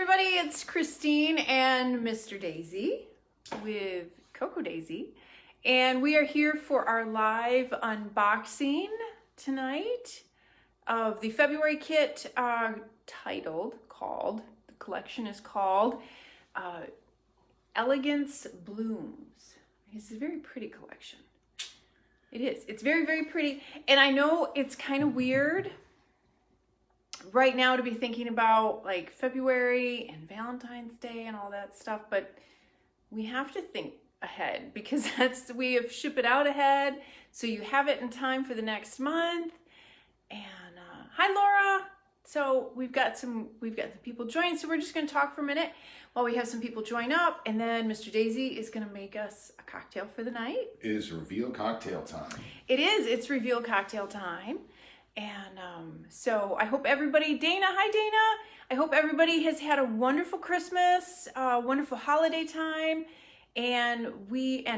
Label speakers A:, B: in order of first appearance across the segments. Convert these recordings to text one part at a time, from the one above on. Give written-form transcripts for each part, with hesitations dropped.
A: everybody, it's Christine and Mr. Daisy with Coco Daisy, and we are here for our live unboxing tonight of the February kit the collection is called Elegance Blooms. It's a very pretty collection. It is. It's very, very pretty, and I know it's kind of weird right now to be thinking about like February and Valentine's Day and all that stuff, but we have to think ahead because we have ship it out ahead so you have it in time for the next month. And hi Laura. So we've got the people join, so we're just going to talk for a minute while we have some people join up, and then Mr. Daisy is going to make us a cocktail for the night.
B: It is reveal cocktail time.
A: It is. It's reveal cocktail time. And so I hope everybody, Dana, hi Dana. I hope everybody has had a wonderful Christmas, wonderful holiday time. And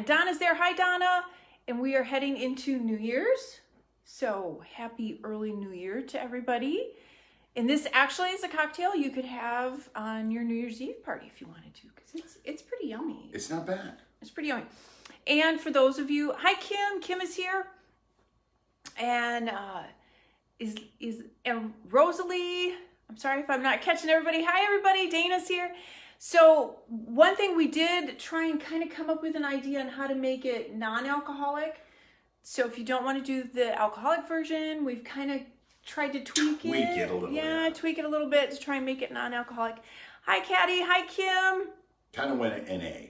A: Donna's there, hi Donna. And we are heading into New Year's. So happy early New Year to everybody. And this actually is a cocktail you could have on your New Year's Eve party if you wanted to, because it's pretty yummy.
B: It's not bad.
A: It's pretty yummy. And for those of you, hi Kim is here. And and Rosalie, I'm sorry if I'm not catching everybody. Hi everybody, Dana's here. So one thing we did try and kind of come up with an idea on how to make it non-alcoholic. So if you don't want to do the alcoholic version, we've kind of tried to tweak it a little bit. Yeah, tweak it a little bit to try and make it non-alcoholic. Hi Caddy, hi Kim.
B: Kind of went NA.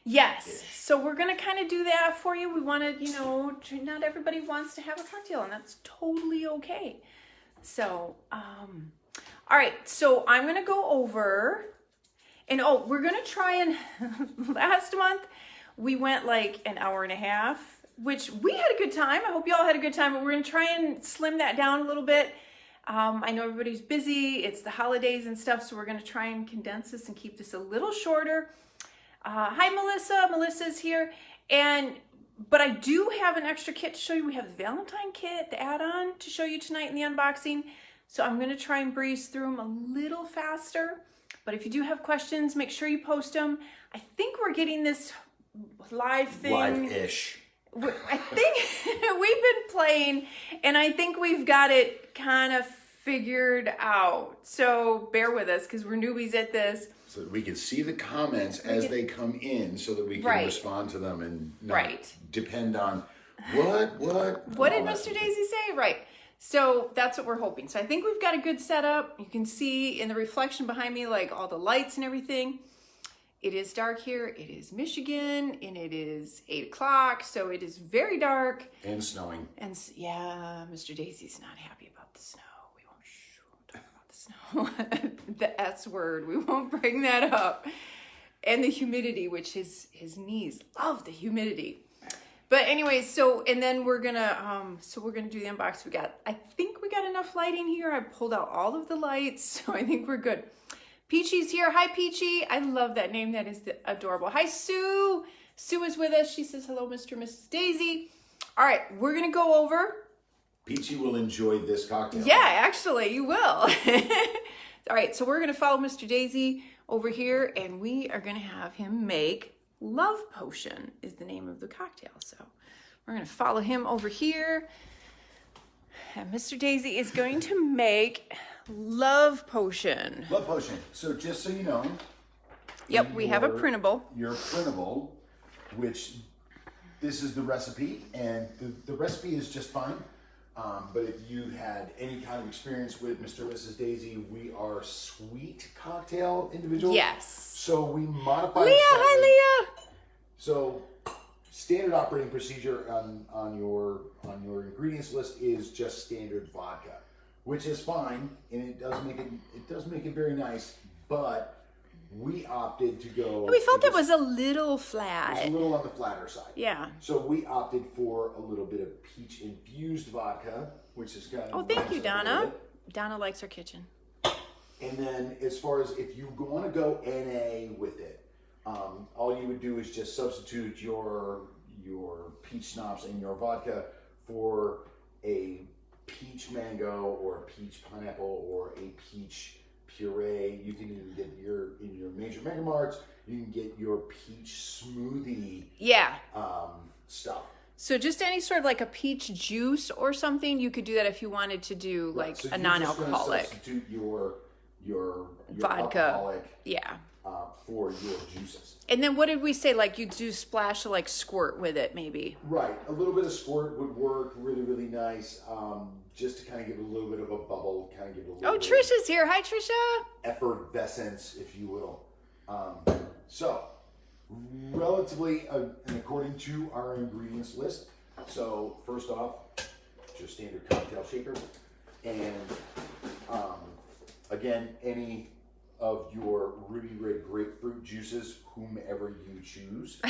A: Yes, so we're going to kind of do that for you. We want to, not everybody wants to have a cocktail, and that's totally okay. So, all right, so I'm going to go over, and we're going to try and, last month, we went like an hour and a half, which we had a good time. I hope you all had a good time, but we're going to try and slim that down a little bit. I know everybody's busy. It's the holidays and stuff, so we're going to try and condense this and keep this a little shorter. Hi Melissa, Melissa's here, but I do have an extra kit to show you. We have the Valentine Kit, the add-on, to show you tonight in the unboxing, so I'm going to try and breeze through them a little faster, but if you do have questions, make sure you post them. I think we're getting this live thing.
B: Live-ish.
A: I think we've been playing, and I think we've got it kind of figured out, so bear with us because we're newbies at this.
B: So that we can see the comments as they come in so that we can respond to them and not depend on what
A: did Mr. Daisy say? Right. So that's what we're hoping. So I think we've got a good setup. You can see in the reflection behind me, like all the lights and everything. It is dark here. It is Michigan and it is 8 o'clock. So it is very dark.
B: And snowing.
A: And yeah, Mr. Daisy's not happy about the snow. The S word, we won't bring that up. And the humidity, which his knees love the humidity. But anyway, and then we're gonna do the unbox. I think we got enough lighting here. I pulled out all of the lights, so I think we're good. Peachy's here. Hi Peachy. I love that name. That is adorable. Hi Sue. Sue is with us. She says hello, Mr. and Mrs. Daisy. All right, we're gonna go over.
B: Peachy will enjoy this cocktail.
A: Yeah, actually, you will. All right, so we're going to follow Mr. Daisy over here, and we are going to have him make Love Potion is the name of the cocktail. So we're going to follow him over here, and Mr. Daisy is going to make Love Potion.
B: Love Potion. So just so you know.
A: Yep, we have a printable.
B: Your printable, which this is the recipe, and the recipe is just fine. But if you had any kind of experience with Mr. and Mrs. Daisy, we are sweet cocktail individuals.
A: Yes.
B: So we modified.
A: Leah, hi Leah.
B: So standard operating procedure on your ingredients list is just standard vodka, which is fine, and it does make it very nice. But we opted to go.
A: We felt it was a little flat.
B: It was a little on the flatter side.
A: Yeah.
B: So we opted for a little bit of peach infused vodka, which is kind of.
A: Oh, thank you, Donna. Donna likes her kitchen.
B: And then, as far as if you want to go NA with it, all you would do is just substitute your peach schnapps and your vodka for a peach mango or a peach pineapple or a peach puree. You can even get in your major mega marts. You can get your peach smoothie.
A: Yeah.
B: Stuff.
A: So just any sort of like a peach juice or something, you could do that if you wanted to do like
B: So
A: a non-alcoholic.
B: Substitute your
A: Vodka.
B: alcoholic.
A: Yeah.
B: For your juices.
A: And then what did we say? Like you do splash like squirt with it, maybe.
B: Right. A little bit of squirt would work really, really nice. Just to kind of give it a little bit of a bubble, kind of give it a little bit
A: Trisha's here. Hi, Trisha.
B: effervescence, if you will. So, relatively, and according to our ingredients list, so first off, just standard cocktail shaker. And again, any of your ruby red grapefruit juices, whomever you choose.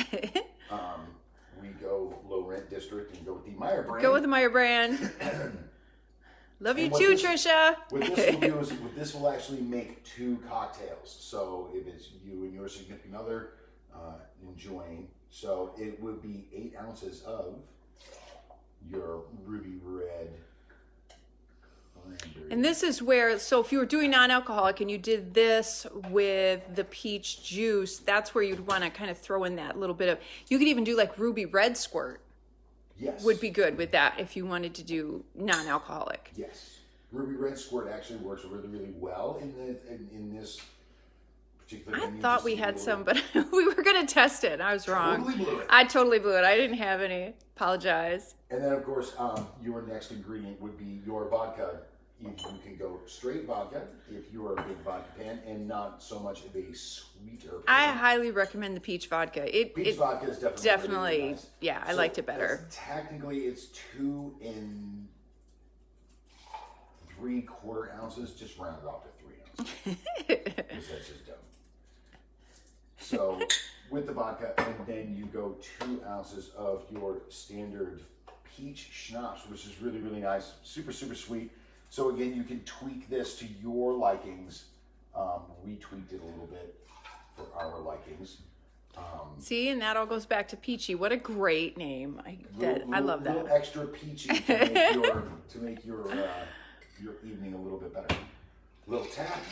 B: We go low rent district and go with the Meyer brand.
A: Go with the Meyer brand. Love you too, Trisha.
B: What this will do is, this will actually make 2 cocktails. So if it's you and your significant other enjoying, so it would be 8 ounces of your ruby red.
A: And this is where, so if you were doing non-alcoholic and you did this with the peach juice, that's where you'd want to kind of throw in that little bit of, you could even do like ruby red squirt.
B: Yes.
A: Would be good with that if you wanted to do non-alcoholic.
B: Yes. Ruby red squirt actually works really, really well in this particular
A: I
B: menu.
A: thought we had some, but we were going to test it. I was wrong.
B: Totally blew it.
A: I totally blew it. I didn't have any. Apologize.
B: And then, of course, your next ingredient would be your vodka. You can go straight vodka if you are a big vodka fan and not so much of a sweeter person.
A: I highly recommend the peach vodka.
B: Peach vodka is definitely really nice.
A: Yeah, I liked it better.
B: Technically, it's 2 3/4 ounces. Just round it off to 3 ounces. Because that's just dumb. So, with the vodka, and then you go 2 ounces of your standard peach schnapps, which is really, really nice. Super, super sweet. So again, you can tweak this to your likings. We tweaked it a little bit for our likings.
A: See, and that all goes back to Peachy. What a great name! I love that.
B: A little extra peachy to make your evening a little bit better. Little tap.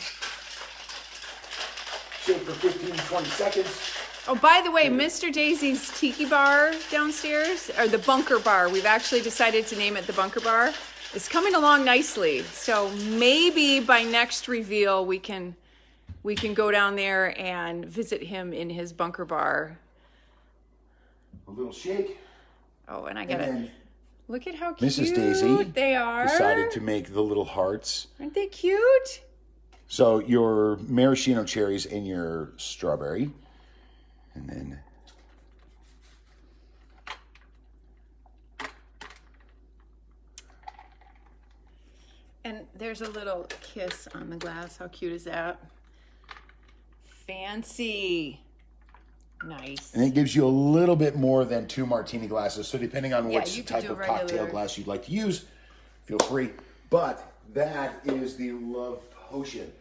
B: Shake for 15-20 seconds.
A: Oh, by the way, Mr. Daisy's Tiki Bar downstairs, or the Bunker Bar. We've actually decided to name it the Bunker Bar. It's coming along nicely. So maybe by next reveal we can go down there and visit him in his Bunker Bar.
B: A little shake.
A: Oh, and I gotta look at how cute
B: Mrs. Daisy
A: they are.
B: Decided to make the little hearts.
A: Aren't they cute?
B: So your maraschino cherries and your strawberry. And then
A: and there's a little kiss on the glass. How cute is that? Fancy. Nice.
B: And it gives you a little bit more than 2 martini glasses. So depending on
A: Yeah,
B: which type of cocktail glass you'd like to use, feel free. But that is the Love Potion.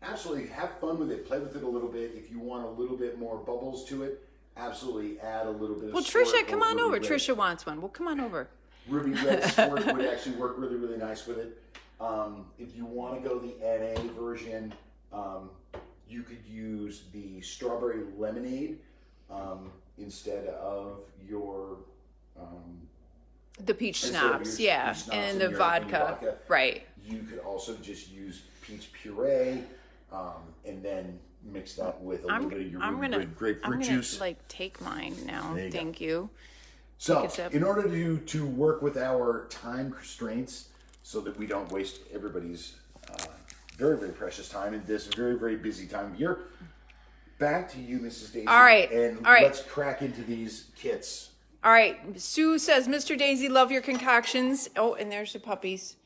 B: Absolutely have fun with it. Play with it a little bit. If you want a little bit more bubbles to it, absolutely add a little bit of
A: Well,
B: squirt
A: Trisha, come on over.
B: red.
A: Trisha wants one. Well, come on over.
B: Ruby red squirt would actually work really, really nice with it. If you want to go the NA version, you could use the strawberry lemonade instead of your
A: The peach schnapps, yeah, and the vodka, right.
B: You could also just use peach puree and then mix that with a little bit of your grapefruit juice.
A: Like take mine now. Thank you.
B: So, in order to work with our time constraints so that we don't waste everybody's very, very precious time in this very, very busy time of year, back to you, Mrs. Daisy.
A: All right.
B: Let's crack into these kits.
A: All right. Sue says, Mr. Daisy, love your concoctions. Oh, and there's the puppies.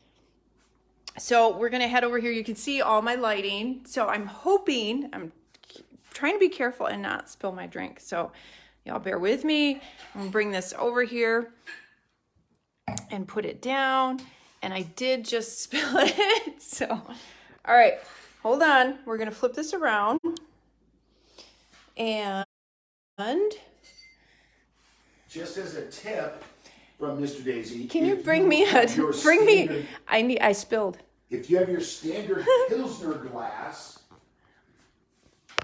A: So we're going to head over here. You can see all my lighting. So I'm trying to be careful and not spill my drink. So y'all bear with me. I'm going to bring this over here and put it down. And I did just spill it. So, all right, hold on. We're going to flip this around. And
B: just as a tip from Mr. Daisy,
A: can you bring me I spilled.
B: If you have your standard Pilsner glass,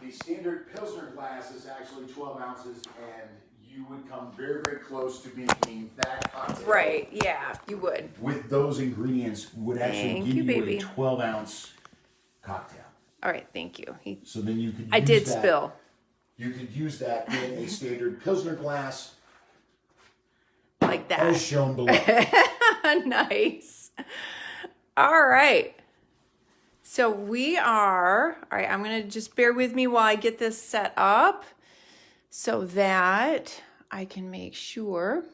B: the standard Pilsner glass is actually 12 ounces, and you would come very, very close to making that cocktail.
A: Right, yeah, you would.
B: With those ingredients, would actually
A: Thank
B: give
A: you,
B: you
A: baby.
B: a 12-ounce cocktail.
A: All right, thank you.
B: So then you could
A: I
B: use
A: did
B: that.
A: spill.
B: You could use that in a standard Pilsner glass,
A: Like that.
B: as shown below.
A: Nice. All right. So we are, all right, I'm going to just bear with me while I get this set up so that I can make sure.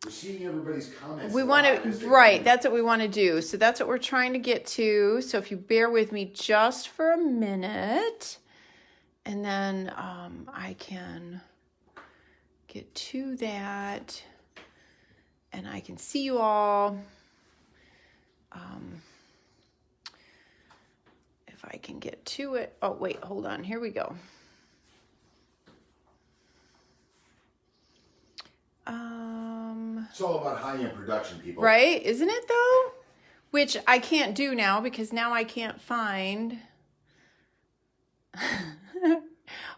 B: We're seeing everybody's comments.
A: We want
B: live
A: to,
B: as they
A: right,
B: come.
A: that's what we want to do. So that's what we're trying to get to. So if you bear with me just for a minute, and then I can get to that, and I can see you all. If I can get to it. Oh, wait, hold on. Here we go.
B: It's all about high-end production, people.
A: Right? Isn't it though? Which I can't do now because now I can't find.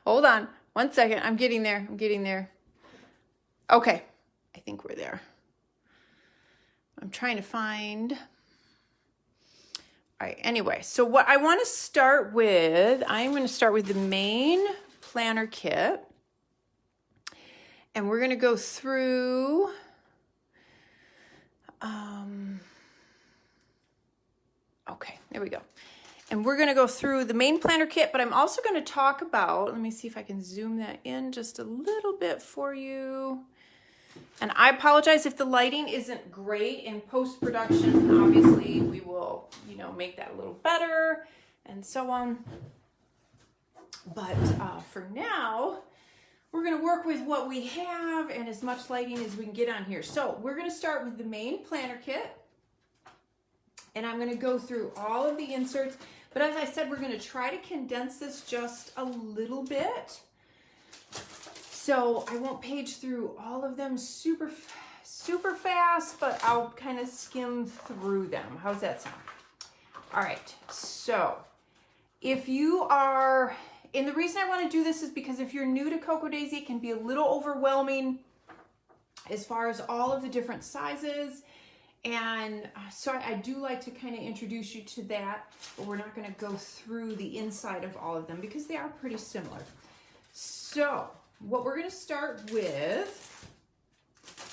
A: Hold on. 1 second. I'm getting there. I'm getting there. Okay. I think we're there. I'm trying to find. All right. Anyway, so what I want to start with, I'm going to start with the main planner kit. And we're going to go through okay, there we go. And we're going to go through the main planner kit, but I'm also going to talk about, let me see if I can zoom that in just a little bit for you. And I apologize if the lighting isn't great in post-production. Obviously, we will, make that a little better and so on. But for now, we're going to work with what we have and as much lighting as we can get on here. So we're going to start with the main planner kit. And I'm going to go through all of the inserts. But as I said, we're going to try to condense this just a little bit. So I won't page through all of them super fast, but I'll kind of skim through them. How's that sound? All right. So if you are, and the reason I want to do this is because if you're new to Cocoa Daisy, it can be a little overwhelming as far as all of the different sizes. And so I do like to kind of introduce you to that, but we're not going to go through the inside of all of them because they are pretty similar. So what we're going to start with,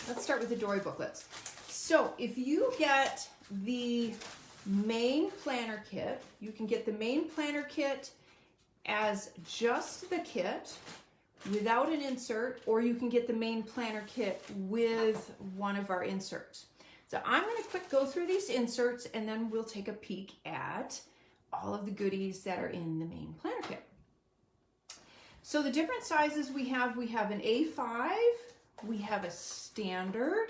A: let's start with the Dory booklets. So if you get the main planner kit, you can get the main planner kit as just the kit without an insert, or you can get the main planner kit with one of our inserts. So I'm going to quick go through these inserts and then we'll take a peek at all of the goodies that are in the main planner kit. So the different sizes we have an A5, we have a standard,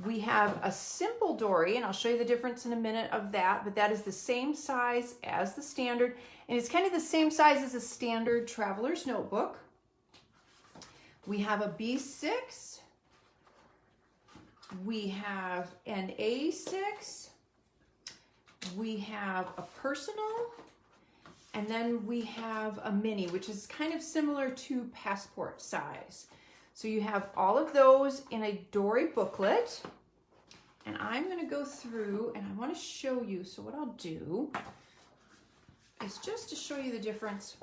A: we have a simple Dory, and I'll show you the difference in a minute of that, but that is the same size as the standard, and it's kind of the same size as a standard traveler's notebook. We have a B6, we have an A6, we have a personal, and then we have a mini, which is kind of similar to passport size. So you have all of those in a Dory booklet. And I'm going to go through and I want to show you. So what I'll do is just to show you the difference.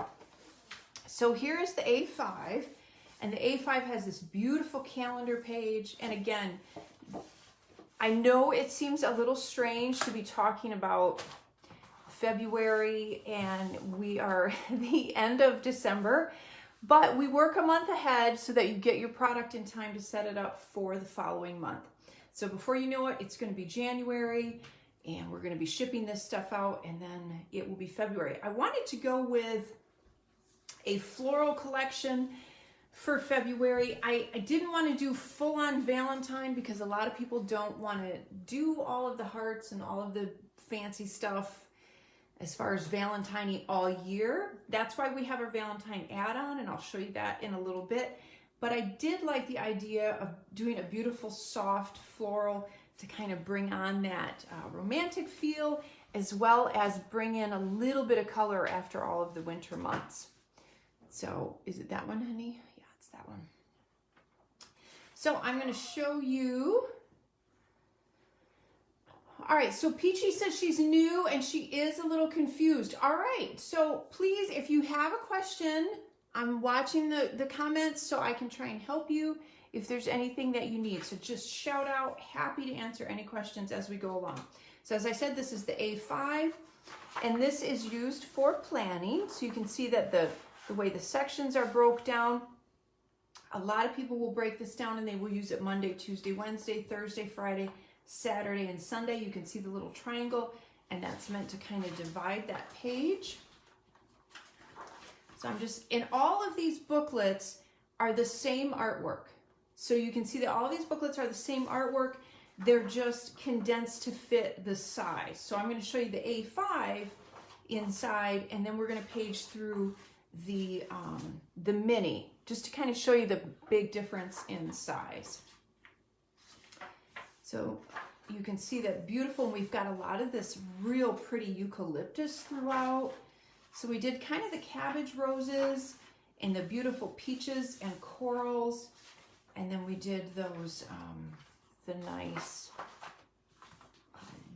A: So here is the A5. And the A5 has this beautiful calendar page. And again, I know it seems a little strange to be talking about February and we are the end of December, but we work a month ahead so that you get your product in time to set it up for the following month. So before you know it, it's going to be January and we're going to be shipping this stuff out and then it will be February. I wanted to go with a floral collection for February. I didn't want to do full-on Valentine because a lot of people don't want to do all of the hearts and all of the fancy stuff as far as Valentine all year. That's why we have our Valentine add-on, and I'll show you that in a little bit. But I did like the idea of doing a beautiful soft floral to kind of bring on that romantic feel, as well as bring in a little bit of color after all of the winter months. So is it that one, honey? Yeah, it's that one. So I'm going to show you. All right, so Peachy says she's new and she is a little confused. All right, so please, if you have a question, I'm watching the comments so I can try and help you if there's anything that you need. So just shout out, happy to answer any questions as we go along. So as I said, this is the A5, and this is used for planning. So you can see that the way the sections are broke down. A lot of people will break this down and they will use it Monday, Tuesday, Wednesday, Thursday, Friday, Saturday, and Sunday. You can see the little triangle, and that's meant to kind of divide that page. So I'm just, in all of these booklets are the same artwork. So you can see that all of these booklets are the same artwork. They're just condensed to fit the size. So I'm going to show you the A5 inside, and then we're going to page through the mini, just to kind of show you the big difference in size. So you can see that beautiful, and we've got a lot of this real pretty eucalyptus throughout. So we did kind of the cabbage roses and the beautiful peaches and corals, and then we did those, the nice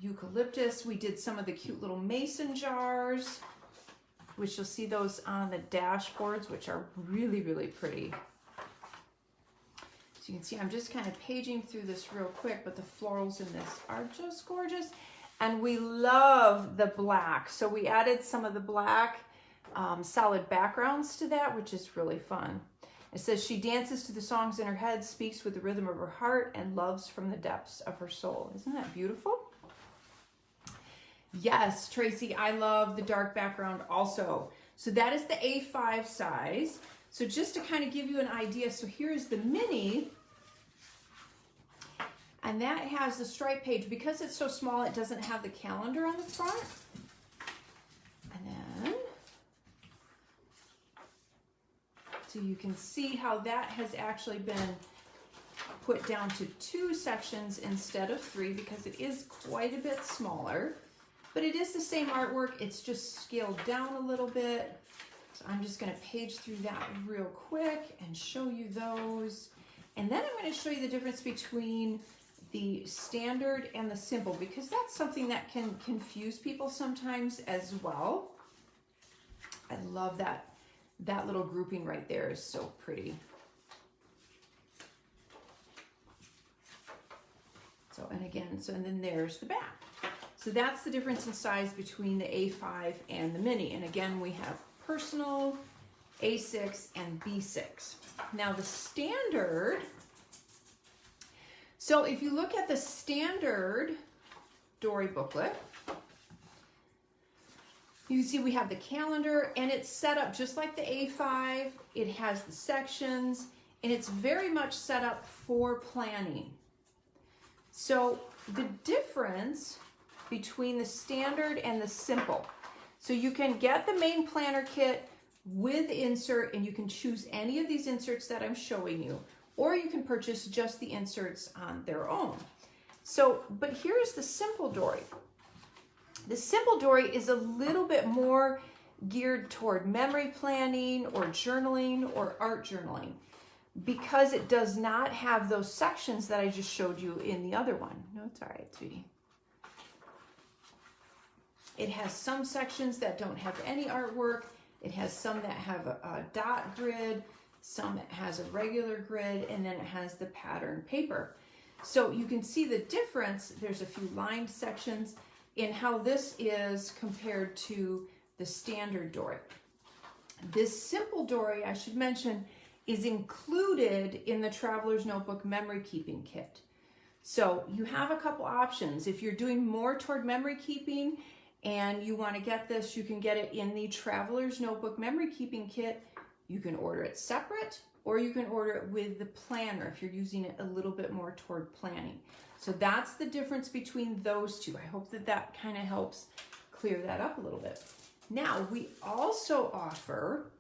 A: eucalyptus. We did some of the cute little mason jars, which you'll see those on the dashboards, which are really, really pretty. So you can see I'm just kind of paging through this real quick, but the florals in this are just gorgeous. And we love the black. So we added some of the black solid backgrounds to that, which is really fun. It says she dances to the songs in her head, speaks with the rhythm of her heart, and loves from the depths of her soul. Isn't that beautiful? Yes, Tracy, I love the dark background also. So that is the A5 size. So just to kind of give you an idea, so here's the mini, and that has the stripe page. Because it's so small, it doesn't have the calendar on the front. And then, so you can see how that has actually been put down to 2 sections instead of 3, because it is quite a bit smaller. But it is the same artwork, it's just scaled down a little bit. So I'm just going to page through that real quick and show you those. And then I'm going to show you the difference between the standard and the simple, because that's something that can confuse people sometimes as well. I love that. That little grouping right there is so pretty. So, and again, so, and then there's the back. So that's the difference in size between the A5 and the mini. And again, we have personal, A6, and B6. Now the standard, so if you look at the standard Dory booklet, you can see we have the calendar, and it's set up just like the A5. It has the sections, and it's very much set up for planning. So the difference between the standard and the simple. So you can get the main planner kit with insert, and you can choose any of these inserts that I'm showing you, or you can purchase just the inserts on their own. So, but here's the simple Dory. The simple Dory is a little bit more geared toward memory planning or journaling or art journaling, because it does not have those sections that I just showed you in the other one. No, it's all right, sweetie. It has some sections that don't have any artwork. It has some that have a dot grid, some that has a regular grid, and then it has the pattern paper. So you can see the difference. There's a few lined sections in how this is compared to the standard Dory. This simple Dory, I should mention, is included in the Traveler's Notebook Memory Keeping Kit. So you have a couple options. If you're doing more toward memory keeping and you want to get this, you can get it in the Traveler's Notebook Memory Keeping Kit. You can order it separate, or you can order it with the planner if you're using it a little bit more toward planning. So that's the difference between those two. I hope that that kind of helps clear that up a little bit. Now, we also offer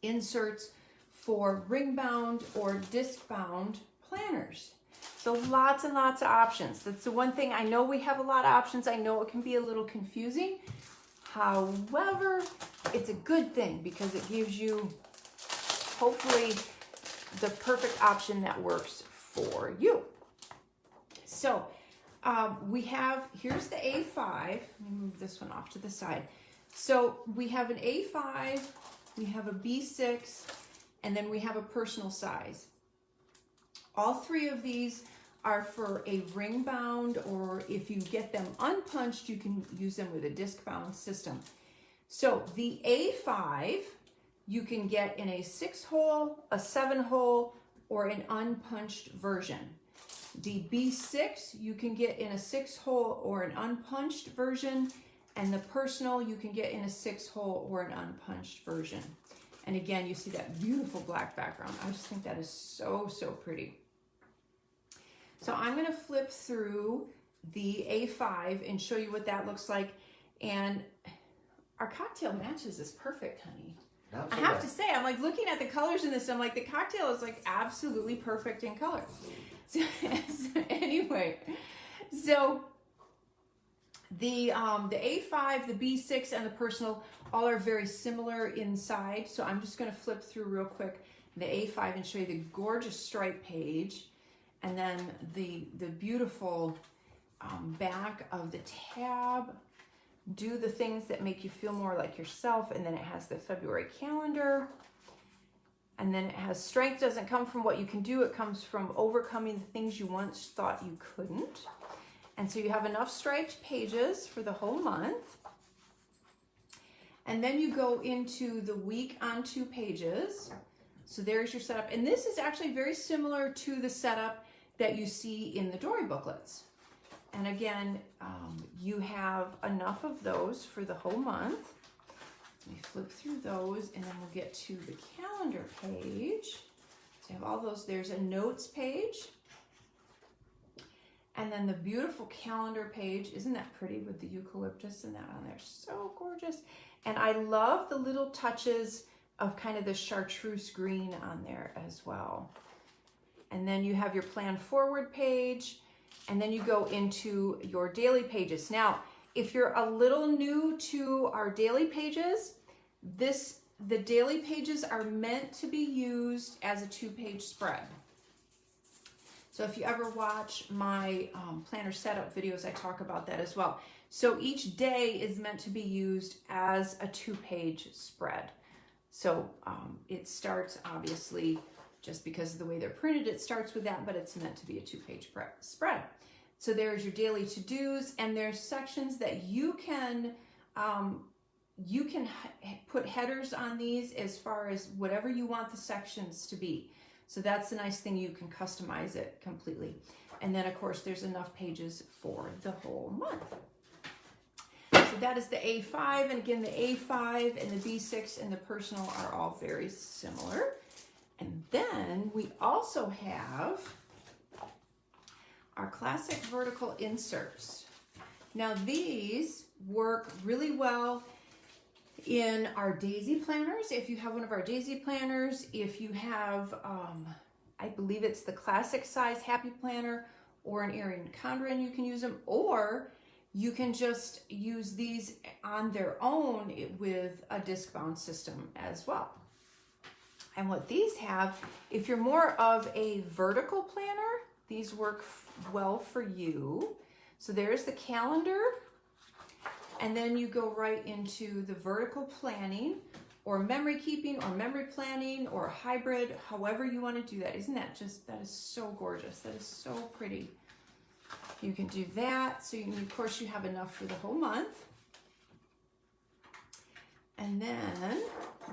A: inserts for ring bound or disc bound planners. So lots and lots of options. That's the one thing. I know we have a lot of options. I know it can be a little confusing. However, it's a good thing because it gives you hopefully the perfect option that works for you. So we have, here's the A5. Let me move this one off to the side. So we have an A5, we have a B6, and then we have a personal size. All three of these are for a ring bound, or if you get them unpunched, you can use them with a disc bound system. So the A5, you can get in a 6-hole, a 7-hole, or an unpunched version. The B6, you can get in a 6-hole or an unpunched version, and the personal, you can get in a 6-hole or an unpunched version. And again, you see that beautiful black background. I just think that is so, so pretty. So I'm going to flip through the A5 and show you what that looks like. And our cocktail matches is perfect, honey. I have to say, I'm like looking at the colors in this, I'm like, the cocktail is like absolutely perfect in color. So anyway, so the A5, the B6, and the personal all are very similar inside. So I'm just going to flip through real quick the A5 and show you the gorgeous stripe page, and then the beautiful back of the tab. Do the things that make you feel more like yourself, and then it has the February calendar, and then it has strength doesn't come from what you can do, it comes from overcoming the things you once thought you couldn't. And so you have enough striped pages for the whole month, and then you go into the week on 2 pages. So there's your setup, and this is actually very similar to the setup that you see in the Dory booklets. And again, you have enough of those for the whole month. Let me flip through those, and then we'll get to the calendar page. So you have all those. There's a notes page. And then the beautiful calendar page. Isn't that pretty with the eucalyptus and that on there? So gorgeous. And I love the little touches of kind of the chartreuse green on there as well. And then you have your plan forward page. And then you go into your daily pages. Now, if you're a little new to our daily pages, the daily pages are meant to be used as a 2-page spread. So if you ever watch my planner setup videos, I talk about that as well. So each day is meant to be used as a 2-page spread. So it starts, obviously, just because of the way they're printed, it starts with that, but it's meant to be a 2-page spread. So there's your daily to-dos, and there's sections that you can put headers on these as far as whatever you want the sections to be. So that's the nice thing, you can customize it completely. And then of course there's enough pages for the whole month. So that is the A5, and again the A5 and the B6 and the personal are all very similar. And then we also have our classic vertical inserts. Now these work really well in our daisy planners. If you have one of our daisy planners, if you have, I believe it's the classic size happy planner or an Erin Condren, you can use them, or you can just use these on their own with a disc bound system as well. And what these have, if you're more of a vertical planner, these work well for you. So there's the calendar, and then you go right into the vertical planning or memory keeping or memory planning or hybrid, however you want to do that. Isn't that just, that is so gorgeous. That is so pretty. You can do that. So you can, of course, you have enough for the whole month. And then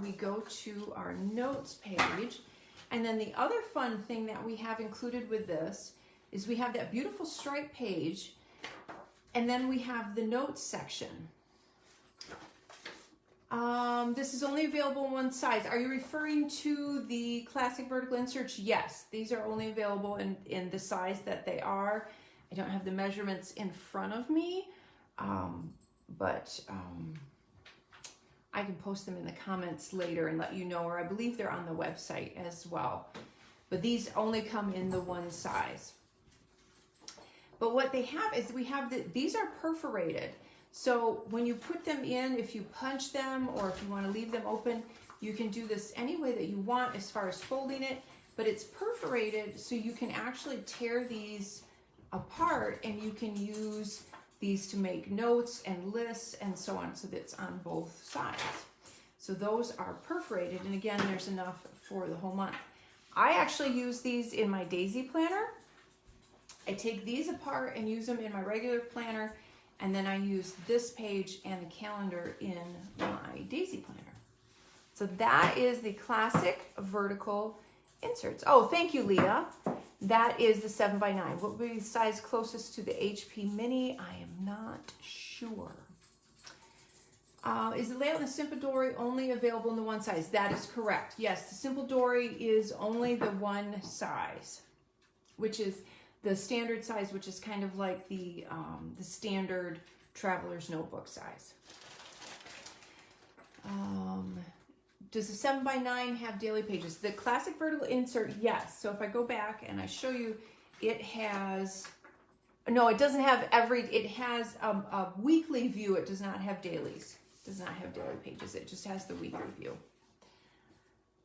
A: we go to our notes page. And then the other fun thing that we have included with this is we have that beautiful stripe page, and then we have the notes section. This is only available in one size. Are you referring to the classic vertical inserts? Yes, these are only available in the size that they are. I don't have the measurements in front of me, but I can post them in the comments later and let you know, or I believe they're on the website as well. But these only come in the one size. But what they have is these are perforated. So when you put them in, if you punch them or if you want to leave them open, you can do this any way that you want as far as folding it, but it's perforated so you can actually tear these apart and you can use these to make notes and lists and so on, so that's on both sides. So those are perforated, and again, there's enough for the whole month. I actually use these in my daisy planner. I take these apart and use them in my regular planner, and then I use this page and the calendar in my daisy planner. So that is the classic vertical inserts. Oh, thank you, Leah. That is the 7x9. What would be the size closest to the HP Mini? I am not sure. Is the layout in the Simple Dory only available in the one size? That is correct. Yes, the Simple Dory is only the one size, which is the standard size, which is kind of like the standard traveler's notebook size. Does the 7x9 have daily pages? The classic vertical insert, yes. So if I go back and I show you, it has, no, it doesn't have it has a weekly view. It does not have dailies. It does not have daily pages. It just has the weekly view.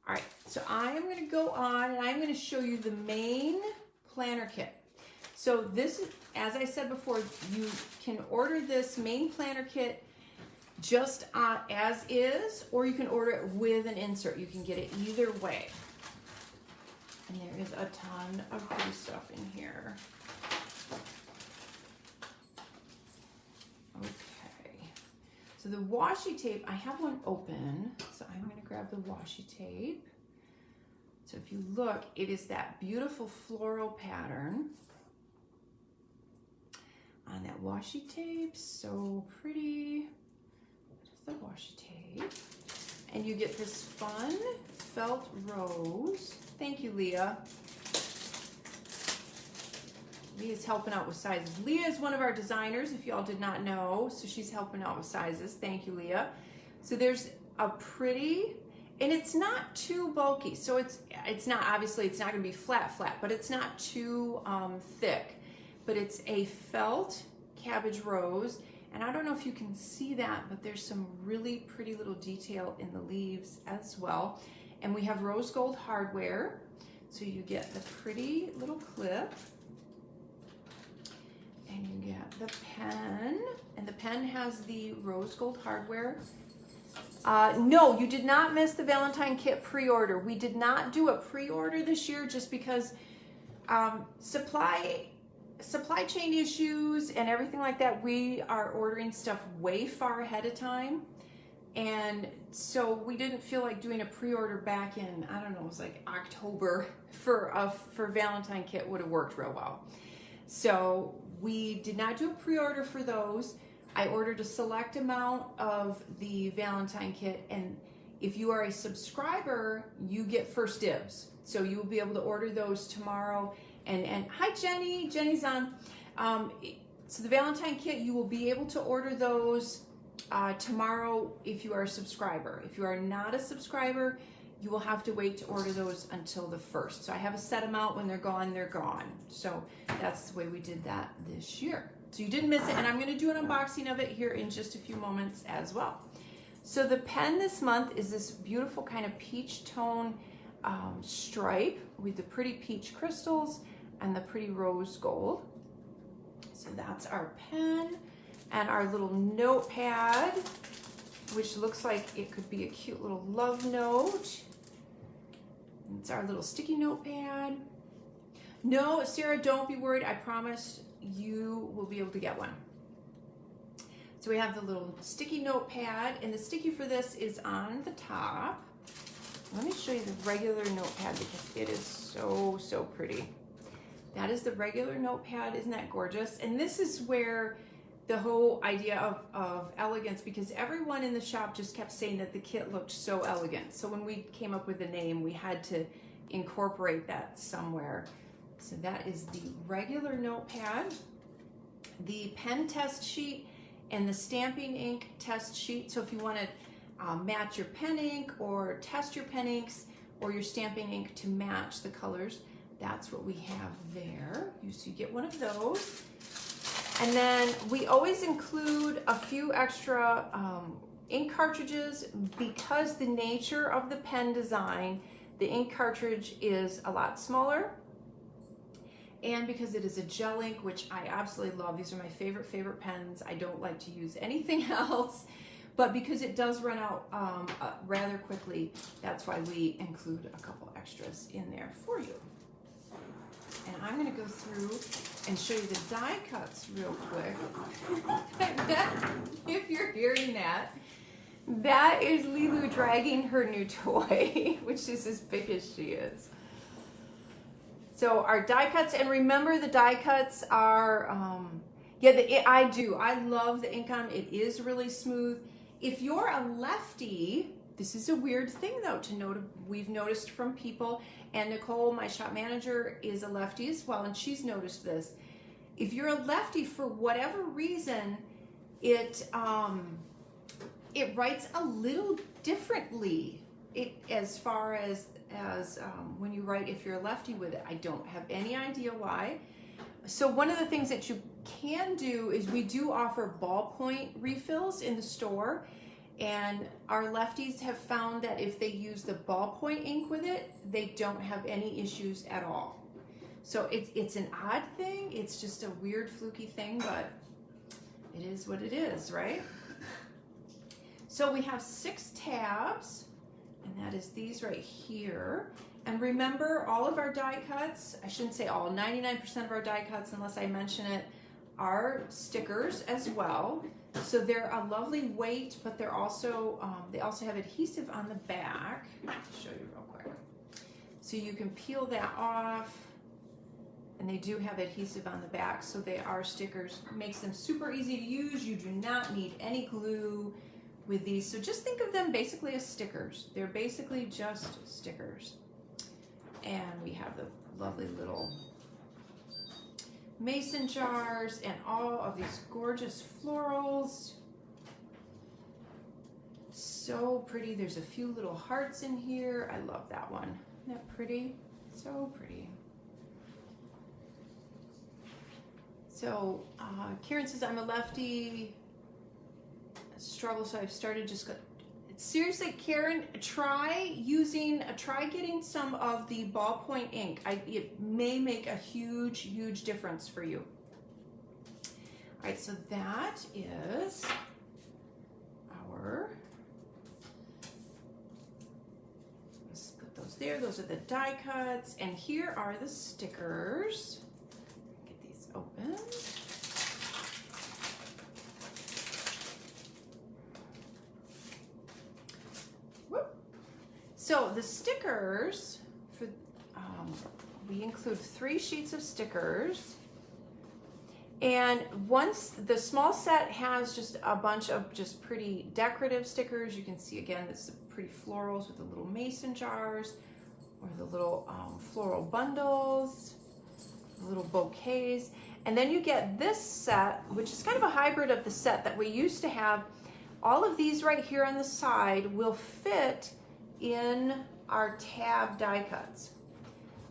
A: All right, so I am going to go on and I'm going to show you the main planner kit. So this is, as I said before, you can order this main planner kit just as is, or you can order it with an insert. You can get it either way. And there is a ton of good stuff in here. Okay. So the washi tape, I have one open, so I'm going to grab the washi tape. So if you look, it is that beautiful floral pattern on that washi tape. So pretty. The washi tape, and you get this fun felt rose. Thank you, Leah. Leah's helping out with sizes. Leah is one of our designers, if y'all did not know, so she's helping out with sizes. Thank you, Leah. So there's a pretty, and it's not too bulky, so it's not, obviously it's not going to be flat, but it's not too thick, but it's a felt cabbage rose. And I don't know if you can see that, but there's some really pretty little detail in the leaves as well. And we have rose gold hardware. So you get the pretty little clip. And you get the pen. And the pen has the rose gold hardware. No, you did not miss the Valentine Kit pre-order. We did not do a pre-order this year just because supply chain issues and everything like that. We are ordering stuff way far ahead of time, and so we didn't feel like doing a pre-order back in, I don't know, it was like October for Valentine Kit would have worked real well. So we did not do a pre-order for those. I ordered a select amount of the Valentine Kit, and if you are a subscriber, you get first dibs. So you will be able to order those tomorrow. And hi, Jenny. Jenny's on. So the Valentine Kit, you will be able to order those tomorrow if you are a subscriber. If you are not a subscriber, you will have to wait to order those until the 1st. So I have a set amount. When they're gone, they're gone. So that's the way we did that this year. So you didn't miss it, and I'm going to do an unboxing of it here in just a few moments as well. So the pen this month is this beautiful kind of peach tone stripe with the pretty peach crystals and the pretty rose gold. So that's our pen and our little notepad, which looks like it could be a cute little love note. It's our little sticky notepad. No, Sarah, don't be worried. I promise you will be able to get one. So we have the little sticky notepad, and the sticky for this is on the top. Let me show you the regular notepad because it is so, so pretty. That is the regular notepad. Isn't that gorgeous? And this is where the whole idea of elegance, because everyone in the shop just kept saying that the kit looked so elegant. So when we came up with the name, we had to incorporate that somewhere. So that is the regular notepad, the pen test sheet, and the stamping ink test sheet. So if you want to match your pen ink or test your pen inks or your stamping ink to match the colors, that's what we have there. So you get one of those. And then we always include a few extra ink cartridges because the nature of the pen design, the ink cartridge is a lot smaller. And because it is a gel ink, which I absolutely love. These are my favorite pens. I don't like to use anything else. But because it does run out rather quickly, that's why we include a couple extras in there for you. And I'm going to go through and show you the die cuts real quick. If you're hearing that, that is Lilu dragging her new toy, which is as big as she is. So our die cuts, and remember the die cuts are, I love the ink on. It is really smooth. If you're a lefty, this is a weird thing though to note. We've noticed from people, and Nicole, my shop manager, is a lefty as well, and she's noticed this. If you're a lefty, for whatever reason, it writes a little differently. As far as when you write, if you're a lefty with it, I don't have any idea why. So one of the things that you can do is we do offer ballpoint refills in the store, and our lefties have found that if they use the ballpoint ink with it, they don't have any issues at all. So it's an odd thing. It's just a weird fluky thing, but it is what it is, right? So we have 6 tabs, and that is these right here. And remember, all of our die cuts, I shouldn't say all, 99% of our die cuts, unless I mention it, are stickers as well. So they're a lovely weight, but they're also, they also have adhesive on the back. I'll show you real quick. So you can peel that off, and they do have adhesive on the back, so they are stickers. Makes them super easy to use. You do not need any glue with these. So just think of them basically as stickers. They're basically just stickers. And we have the lovely little mason jars and all of these gorgeous florals. So pretty. There's a few little hearts in here. I love that one. Isn't that pretty? So pretty. So Karen says, I'm a lefty. Struggle, so I've started just seriously, Karen, try getting some of the ballpoint ink. It may make a huge difference for you. All right, so that is our, let's put those there. Those are the die cuts, and here are the stickers. Get these open. So the stickers, we include 3 sheets of stickers, and once the small set has just a bunch of just pretty decorative stickers. You can see again, this is pretty florals with the little mason jars, or the little floral bundles, the little bouquets, and then you get this set, which is kind of a hybrid of the set that we used to have. All of these right here on the side will fit in our tab die cuts.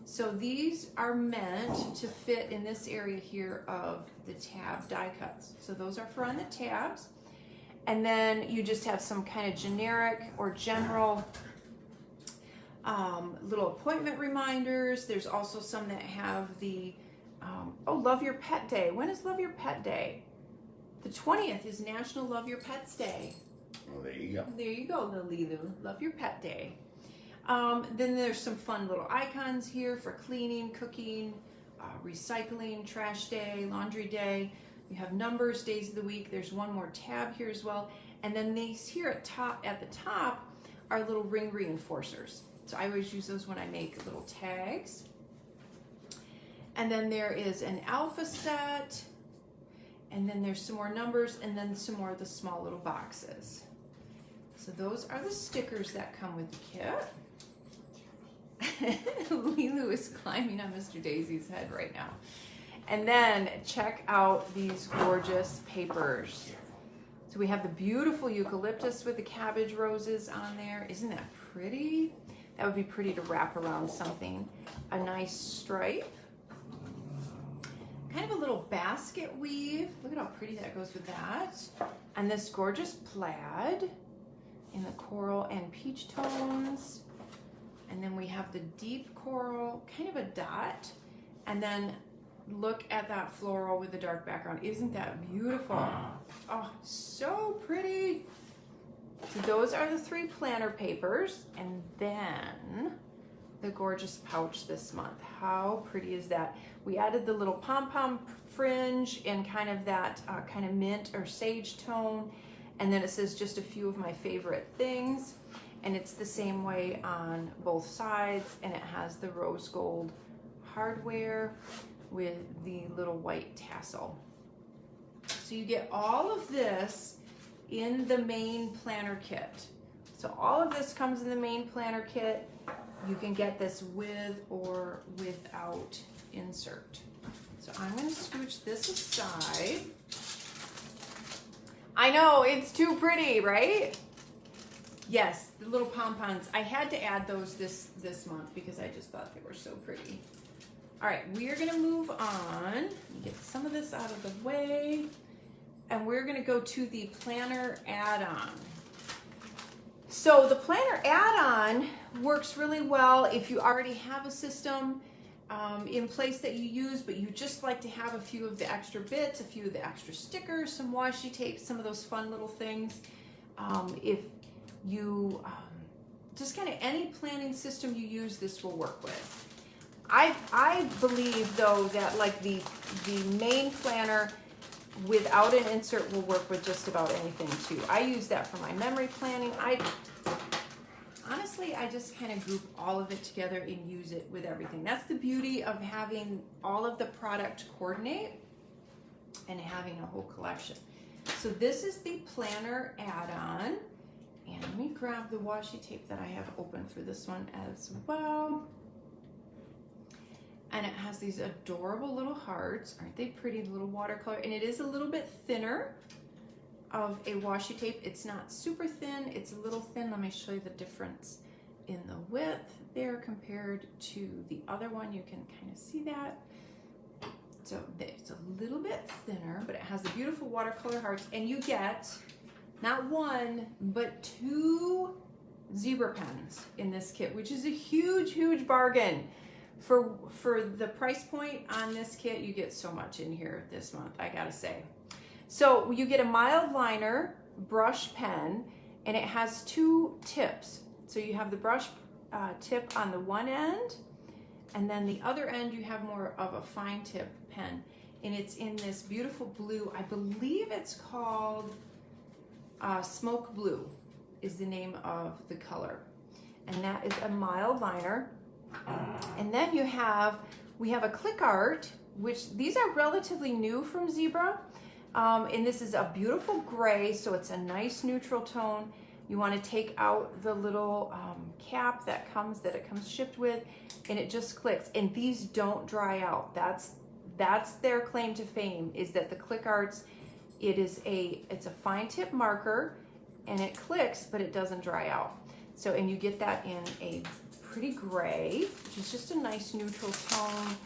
A: So these are meant to fit in this area here of the tab die cuts. So those are for on the tabs. And then you just have some kind of generic or general little appointment reminders. There's also some that have the, Love Your Pet Day. When is Love Your Pet Day? The 20th is National Love Your Pets Day.
B: Oh, there you go.
A: There you go, Lilu. Love Your Pet Day. Then there's some fun little icons here for cleaning, cooking, recycling, trash day, laundry day. You have numbers, days of the week. There's one more tab here as well. And then these here at the top are little ring reinforcers. So I always use those when I make little tags. And then there is an alpha set. And then there's some more numbers, and then some more of the small little boxes. So those are the stickers that come with the kit. Lilu is climbing on Mr. Daisy's head right now. And then check out these gorgeous papers. So we have the beautiful eucalyptus with the cabbage roses on there. Isn't that pretty? That would be pretty to wrap around something. A nice stripe. Kind of a little basket weave. Look at how pretty that goes with that. And this gorgeous plaid in the coral and peach tones. And then we have the deep coral, kind of a dot. And then look at that floral with the dark background. Isn't that beautiful? Oh, so pretty. So those are the 3 planner papers. And then the gorgeous pouch this month. How pretty is that? We added the little pom-pom fringe in kind of that kind of mint or sage tone. And then it says just a few of my favorite things. And it's the same way on both sides. And it has the rose gold hardware with the little white tassel. So you get all of this in the main planner kit. So all of this comes in the main planner kit. You can get this with or without insert. So I'm going to scooch this aside. I know, it's too pretty, right? Yes, the little pom-poms. I had to add those this month because I just thought they were so pretty. All right, we are gonna move on. Get some of this out of the way. And we're gonna go to the planner add-on. So the planner add-on works really well if you already have a system in place that you use, but you just like to have a few of the extra bits, a few of the extra stickers, some washi tape, some of those fun little things. If you, just kind of any planning system you use, this will work with. I believe though that like the main planner without an insert will work with just about anything too. I use that for my memory planning. Honestly, I just kind of group all of it together and use it with everything. That's the beauty of having all of the product coordinate and having a whole collection. So this is the planner add-on. And let me grab the washi tape that I have open for this one as well. And it has these adorable little hearts. Aren't they pretty? Little watercolor. And it is a little bit thinner of a washi tape. It's not super thin. It's a little thin. Let me show you the difference in the width there compared to the other one. You can kind of see that. So it's a little bit thinner, but it has the beautiful watercolor hearts. And you get not 1, but 2 zebra pens in this kit, which is a huge, huge bargain. For the price point on this kit, you get so much in here this month, I gotta say. So you get a mild liner brush pen, and it has 2 tips. So you have the brush tip on the one end, and then the other end you have more of a fine tip pen. And it's in this beautiful blue. I believe it's called Smoke Blue is the name of the color. And that is a mild liner. And then we have a click art, which these are relatively new from Zebra. And this is a beautiful gray, so it's a nice neutral tone. You want to take out the little cap that it comes shipped with, and it just clicks. And these don't dry out. That's their claim to fame, is that the click arts, it's a fine tip marker, and it clicks, but it doesn't dry out. So, and you get that in a pretty gray, which is just a nice neutral tone.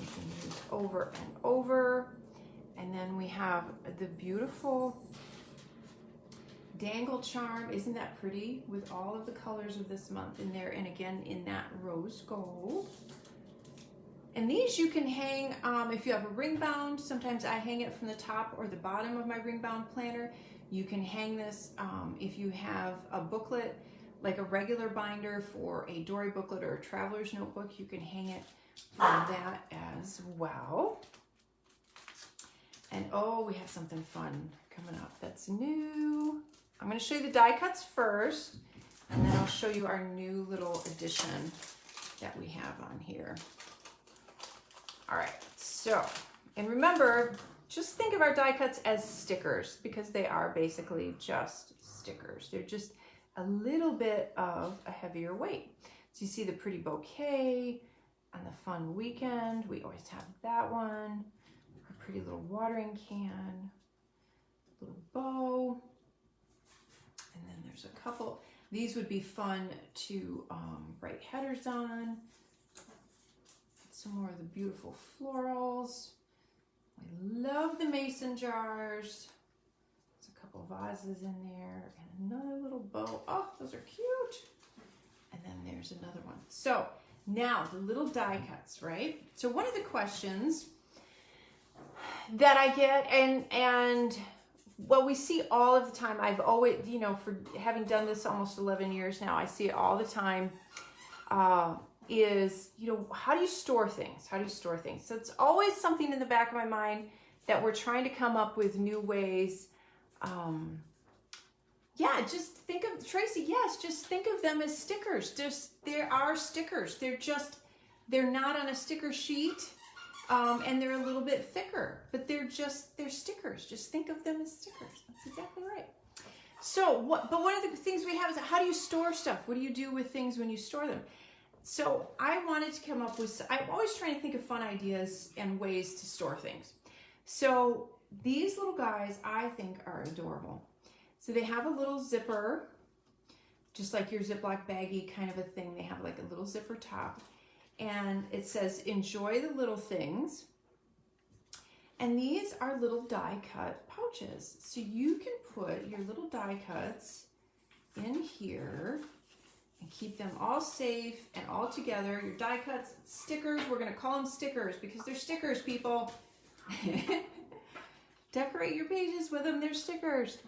A: You can use over and over. And then we have the beautiful dangle charm. Isn't that pretty? With all of the colors of this month in there, and again in that rose gold. And these you can hang, if you have a ring bound, sometimes I hang it from the top or the bottom of my ring bound planner. You can hang this if you have a booklet, like a regular binder for a Dory booklet or a traveler's notebook, you can hang it from that as well. And oh, we have something fun coming up that's new. I'm going to show you the die cuts first, and then I'll show you our new little addition that we have on here. All right, so, and remember, just think of our die cuts as stickers, because they are basically just stickers. They're just a little bit of a heavier weight. So you see the pretty bouquet on the fun weekend. We always have that one. A pretty little watering can, little bow. And then there's a couple. These would be fun to write headers on. Some more of the beautiful florals. I love the mason jars. There's a couple vases in there and another little bow. Oh, those are cute. And then there's another one. So now the little die cuts, right? So one of the questions that I get, and well, we see all of the time, I've always, you know, for having done this almost 11 years now, I see it all the time, is, you know, how do you store things? How do you store things? So it's always something in the back of my mind that we're trying to come up with new ways. Yeah, just think of, Tracy, yes, just think of them as stickers. There are stickers. They're not on a sticker sheet, and they're a little bit thicker, but they're stickers. Just think of them as stickers. That's exactly right. So, but one of the things we have is, how do you store stuff? What do you do with things when you store them? So I wanted to come up with, I'm always trying to think of fun ideas and ways to store things. So these little guys, I think, are adorable. So they have a little zipper, just like your Ziploc baggie kind of a thing. They have like a little zipper top. And it says, enjoy the little things. And these are little die cut pouches. So you can put your little die cuts in here and keep them all safe and all together. Your die cuts, stickers, we're gonna call them stickers because they're stickers, people. Decorate your pages with them, they're stickers.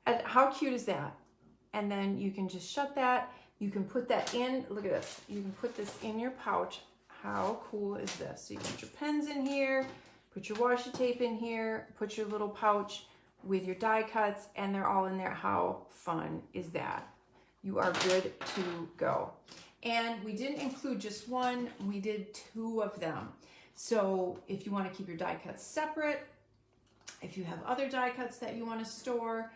A: And how cute is that? And then you can just shut that. You can put that in, look at this. You can put this in your pouch. How cool is this? So you put your pens in here, put your washi tape in here, put your little pouch with your die cuts, and they're all in there. How fun is that? You are good to go. And we didn't include just one, we did 2 of them. So if you want to keep your die cuts separate, if you have other die cuts that you want to store,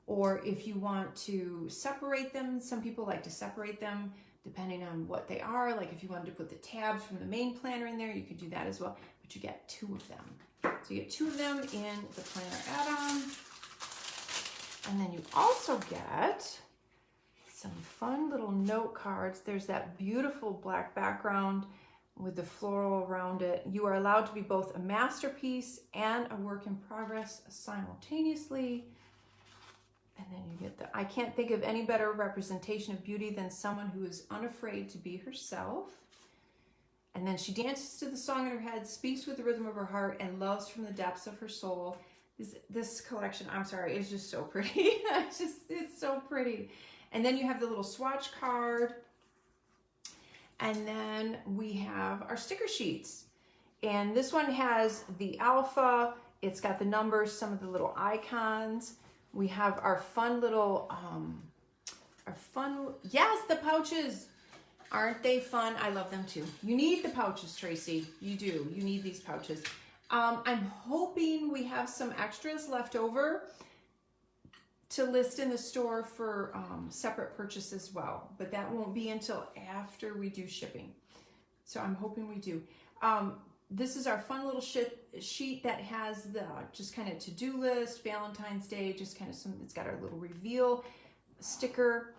A: or if you want to separate them, some people like to separate them depending on what they are. Like if you wanted to put the tabs from the main planner in there, you could do that as well, but you get 2 of them. So you get 2 of them in the planner add-on. And then you also get some fun little note cards. There's that beautiful black background with the floral around it. You are allowed to be both a masterpiece and a work in progress simultaneously. And then you get the, I can't think of any better representation of beauty than someone who is unafraid to be herself. And then she dances to the song in her head, speaks with the rhythm of her heart, and loves from the depths of her soul. This collection, I'm sorry, is just so pretty. It's so pretty. And then you have the little swatch card. And then we have our sticker sheets. And this one has the alpha. It's got the numbers, some of the little icons. We have our fun little, yes, the pouches. Aren't they fun? I love them too. You need the pouches, Tracy. You do. You need these pouches. I'm hoping we have some extras left over to list in the store for separate purchase as well, but that won't be until after we do shipping. So I'm hoping we do. This is our fun little sheet that has the just kind of to-do list, Valentine's Day, just kind of some, it's got our little reveal sticker,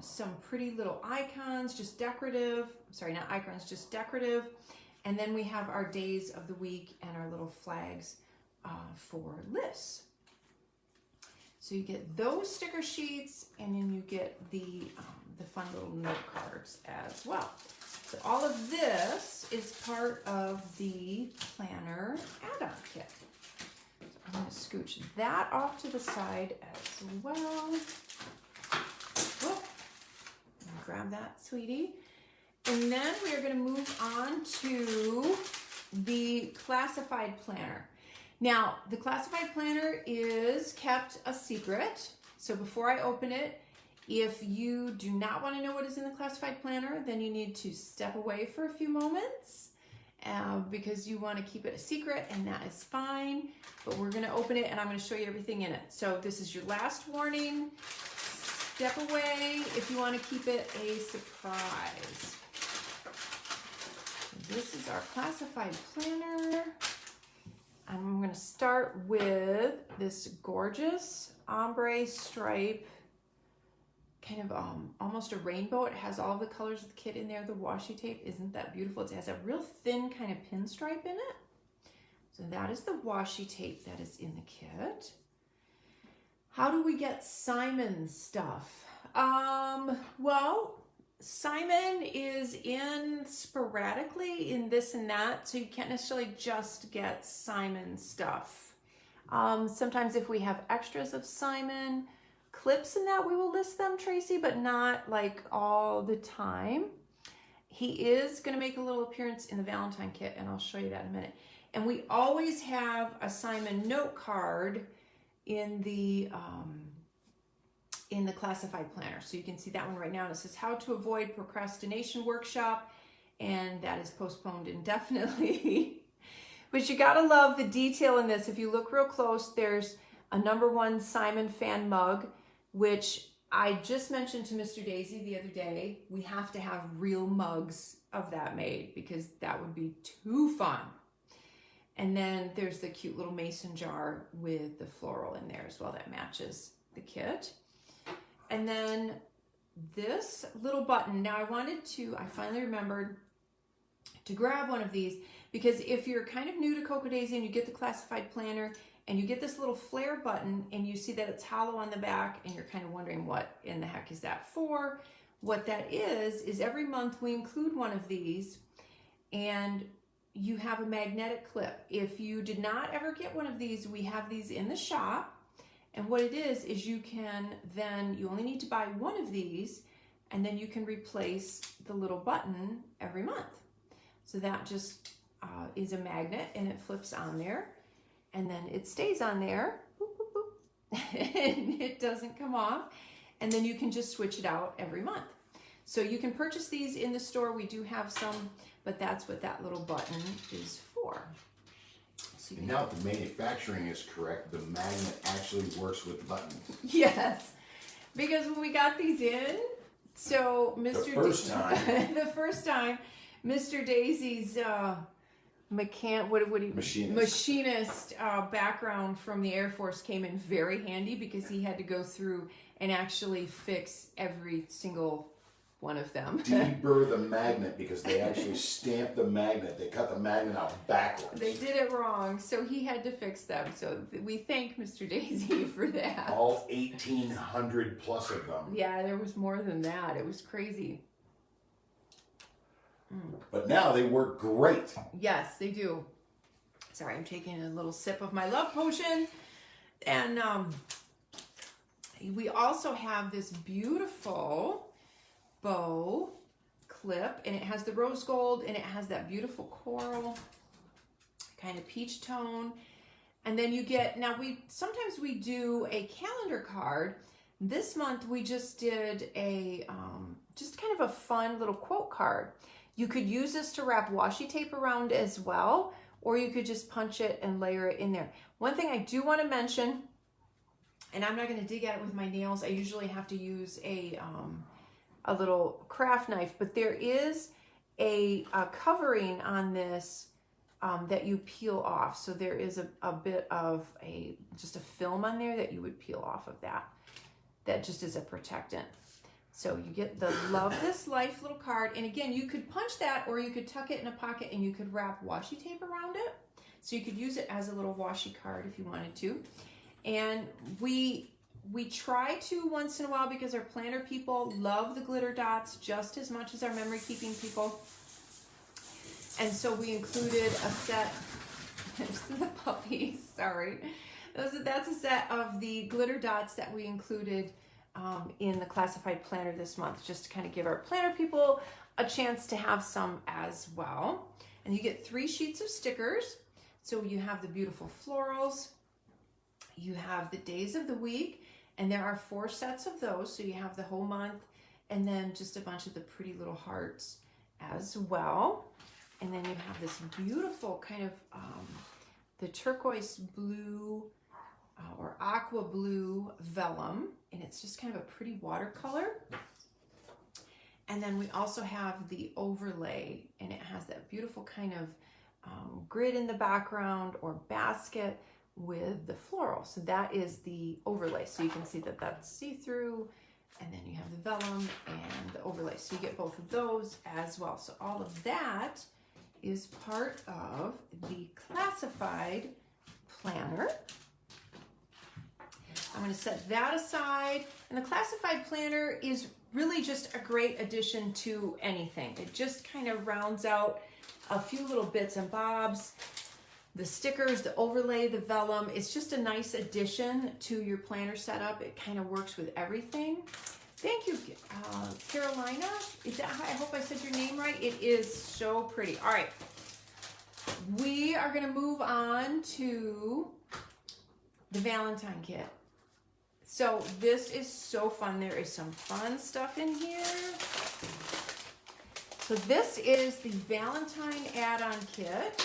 A: some pretty little icons, just decorative, sorry, not icons, just decorative. And then we have our days of the week and our little flags for lists. So you get those sticker sheets, and then you get the fun little note cards as well. So all of this is part of the planner add-on kit. So I'm going to scooch that off to the side as well. Whoop. Grab that, sweetie. And then we are going to move on to the classified planner. Now, the classified planner is kept a secret. So before I open it, if you do not want to know what is in the classified planner, then you need to step away for a few moments because you want to keep it a secret, and that is fine. But we're going to open it, and I'm going to show you everything in it. So this is your last warning. Step away if you want to keep it a surprise. This is our classified planner. I'm going to start with this gorgeous ombre stripe kind of almost a rainbow. It has all the colors of the kit in there. The washi tape, isn't that beautiful? It has a real thin kind of pinstripe in it. So that is the washi tape that is in the kit. How do we get Simon's stuff? Well, Simon is in sporadically in this and that, so you can't necessarily just get Simon stuff. Sometimes if we have extras of Simon clips in that, we will list them, Tracy, but not like all the time. He is going to make a little appearance in the Valentine kit, and I'll show you that in a minute. And we always have a Simon note card in the classified planner. So you can see that one right now. And it says how to avoid procrastination workshop, and that is postponed indefinitely. But you gotta love the detail in this. If you look real close, there's a #1 Simon fan mug, which I just mentioned to Mr. Daisy the other day. We have to have real mugs of that made because that would be too fun. And then there's the cute little mason jar with the floral in there as well that matches the kit. And then this little button. Now I finally remembered to grab one of these, because if you're kind of new to Cocoa Daisy and you get the classified planner and you get this little flare button and you see that it's hollow on the back and you're kind of wondering what in the heck is that for, what that is every month we include one of these, and you have a magnetic clip. If you did not ever get one of these, we have these in the shop. And what it is you only need to buy one of these, and then you can replace the little button every month. So that just is a magnet, and it flips on there, and then it stays on there, boop, boop, boop, and it doesn't come off. And then you can just switch it out every month. So you can purchase these in the store. We do have some, but that's what that little button is for. So
B: and now if the manufacturing is correct, the magnet actually works with buttons.
A: Yes, because when we got these in, so Mr. The first time, Mr. Daisy's machinist background from the Air Force came in very handy, because he had to go through and actually fix every single one of them.
B: Deburr the magnet, because they actually stamped the magnet. They cut the magnet out backwards.
A: They did it wrong, so he had to fix them. So we thank Mr. Daisy for that.
B: All 1,800 plus of them.
A: Yeah, there was more than that. It was crazy.
B: But now they work great.
A: Yes, they do. Sorry, I'm taking a little sip of my love potion. And we also have this beautiful bow clip, and it has the rose gold, and it has that beautiful coral kind of peach tone. And then you get, sometimes we do a calendar card. This month we just did a just kind of a fun little quote card. You could use this to wrap washi tape around as well, or you could just punch it and layer it in there. One thing I do want to mention, and I'm not going to dig at it with my nails, I usually have to use a little craft knife, but there is a covering on this that you peel off. So there is a bit of just a film on there that you would peel off of that just is a protectant. So you get the Love This Life little card. And again, you could punch that, or you could tuck it in a pocket and you could wrap washi tape around it. So you could use it as a little washi card if you wanted to. And we try to once in a while, because our planner people love the glitter dots just as much as our memory keeping people. And so we included a set, the puppies, sorry. That's a set of the glitter dots that we included in the classified planner this month, just to kind of give our planner people a chance to have some as well. And you get 3 sheets of stickers. So you have the beautiful florals, you have the days of the week, and there are 4 sets of those. So you have the whole month, and then just a bunch of the pretty little hearts as well. And then you have this beautiful kind of the turquoise blue or aqua blue vellum, and it's just kind of a pretty watercolor. And then we also have the overlay, and it has that beautiful kind of grid in the background or basket with the floral. So that is the overlay. So you can see that that's see-through And then you have the vellum and the overlay. So you get both of those as well. So all of that is part of the classified planner. I'm going to set that aside. And the classified planner is really just a great addition to anything. It just kind of rounds out a few little bits and bobs. The stickers, the overlay, the vellum, it's just a nice addition to your planner setup. It kind of works with everything. Thank you, Carolina. Is that how, I hope I said your name right? It is so pretty. All right. We are going to move on to the Valentine Kit. So this is so fun. There is some fun stuff in here. So this is the Valentine add-on kit.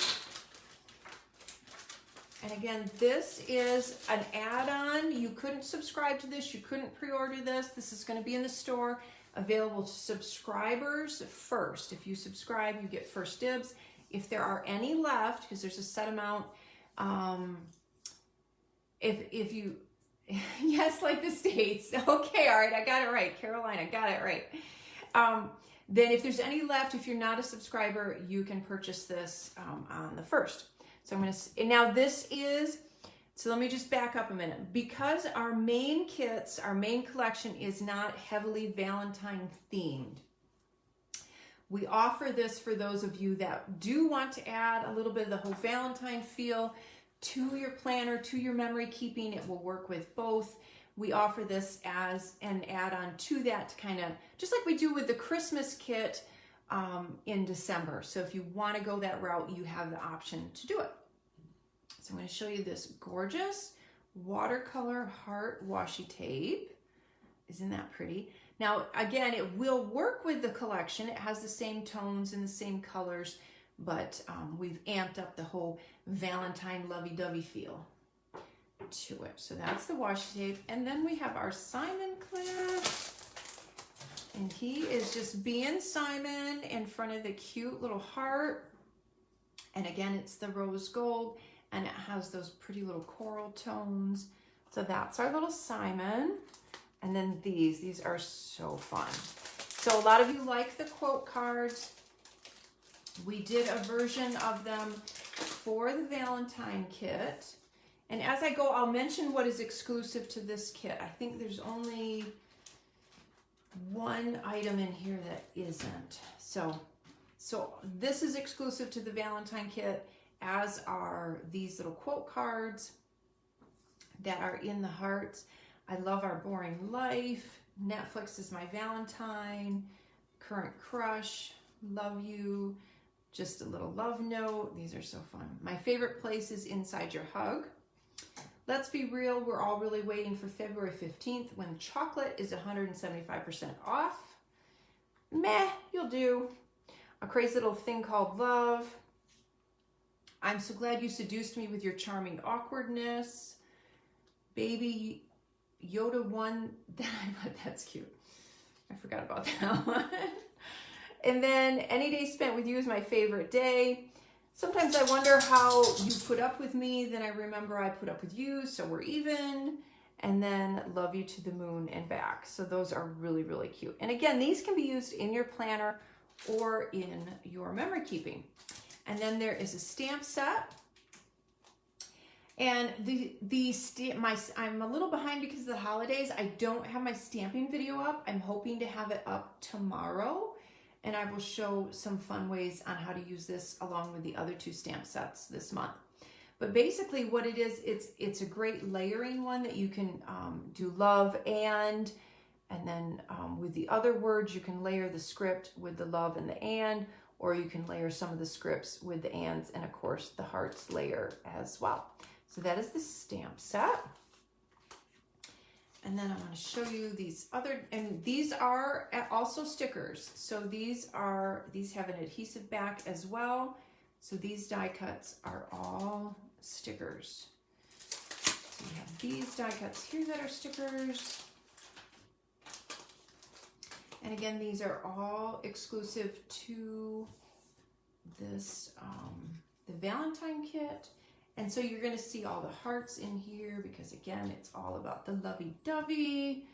A: And again, this is an add-on. You couldn't subscribe to this. You couldn't pre-order this. This is going to be in the store, available to subscribers first. If you subscribe, you get first dibs. If there are any left, because there's a set amount, if you, yes, like the States. Okay, all right, I got it right. Carolina, got it right. Then if there's any left, if you're not a subscriber, you can purchase this on the 1st. So I'm going to, now this is, so let me just back up a minute. Because our main kits, our main collection is not heavily Valentine themed, we offer this for those of you that do want to add a little bit of the whole Valentine feel to your planner, to your memory keeping. It will work with both. We offer this as an add-on to that, to kind of, just like we do with the Christmas kit in December. So if you want to go that route, you have the option to do it. So I'm going to show you this gorgeous watercolor heart washi tape. Isn't that pretty? Now, again, it will work with the collection. It has the same tones and the same colors, but we've amped up the whole Valentine lovey-dovey feel to it. So that's the washi tape. And then we have our Simon clip. And he is just being Simon in front of the cute little heart. And again, it's the rose gold, and it has those pretty little coral tones. So that's our little Simon. And then these are so fun. So a lot of you like the quote cards. We did a version of them for the Valentine kit. And as I go, I'll mention what is exclusive to this kit. I think there's only one item in here that isn't. So this is exclusive to the Valentine kit, as are these little quote cards that are in the hearts. I love our boring life. Netflix is my Valentine. Current crush. Love you. Just a little love note. These are so fun. My favorite place is inside your hug. Let's be real. We're all really waiting for February 15th when chocolate is 175% off. Meh, you'll do. A crazy little thing called love. I'm so glad you seduced me with your charming awkwardness. Baby Yoda one that I put, that's cute. I forgot about that one. And then any day spent with you is my favorite day. Sometimes I wonder how you put up with me. Then I remember I put up with you, so we're even. And then love you to the moon and back. So those are really, really cute. And again, these can be used in your planner or in your memory keeping. And then there is a stamp set. And I'm a little behind because of the holidays. I don't have my stamping video up. I'm hoping to have it up tomorrow. And I will show some fun ways on how to use this along with the other two stamp sets this month. But basically what it is, it's a great layering one that you can do love and then with the other words, you can layer the script with the love and the and, or you can layer some of the scripts with the ands and of course the hearts layer as well. So that is the stamp set. And then I want to show you these other, and these are also stickers. So these have an adhesive back as well. So these die cuts are all stickers. So we have these die cuts here that are stickers. And again, these are all exclusive to this, the Valentine kit. And so you're going to see all the hearts in here because again, it's all about the lovey-dovey.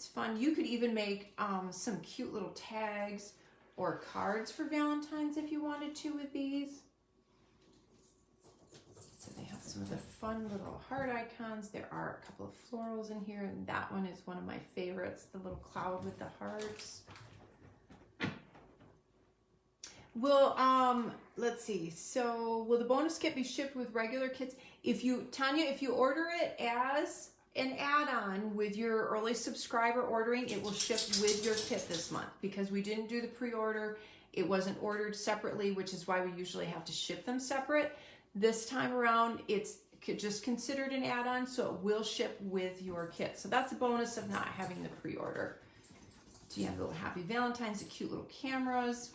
A: It's fun. You could even make some cute little tags or cards for Valentine's if you wanted to with these. So they have some of the fun little heart icons. There are a couple of florals in here, and that one is one of my favorites, the little cloud with the hearts. Will, let's see. So will the bonus kit be shipped with regular kits? If you, Tanya, if you order it as an add-on with your early subscriber ordering, it will ship with your kit this month because we didn't do the pre-order. It wasn't ordered separately, which is why we usually have to ship them separate. This time around, it's just considered an add-on, so it will ship with your kit. So that's a bonus of not having the pre-order. So you have little happy Valentines, the cute little cameras.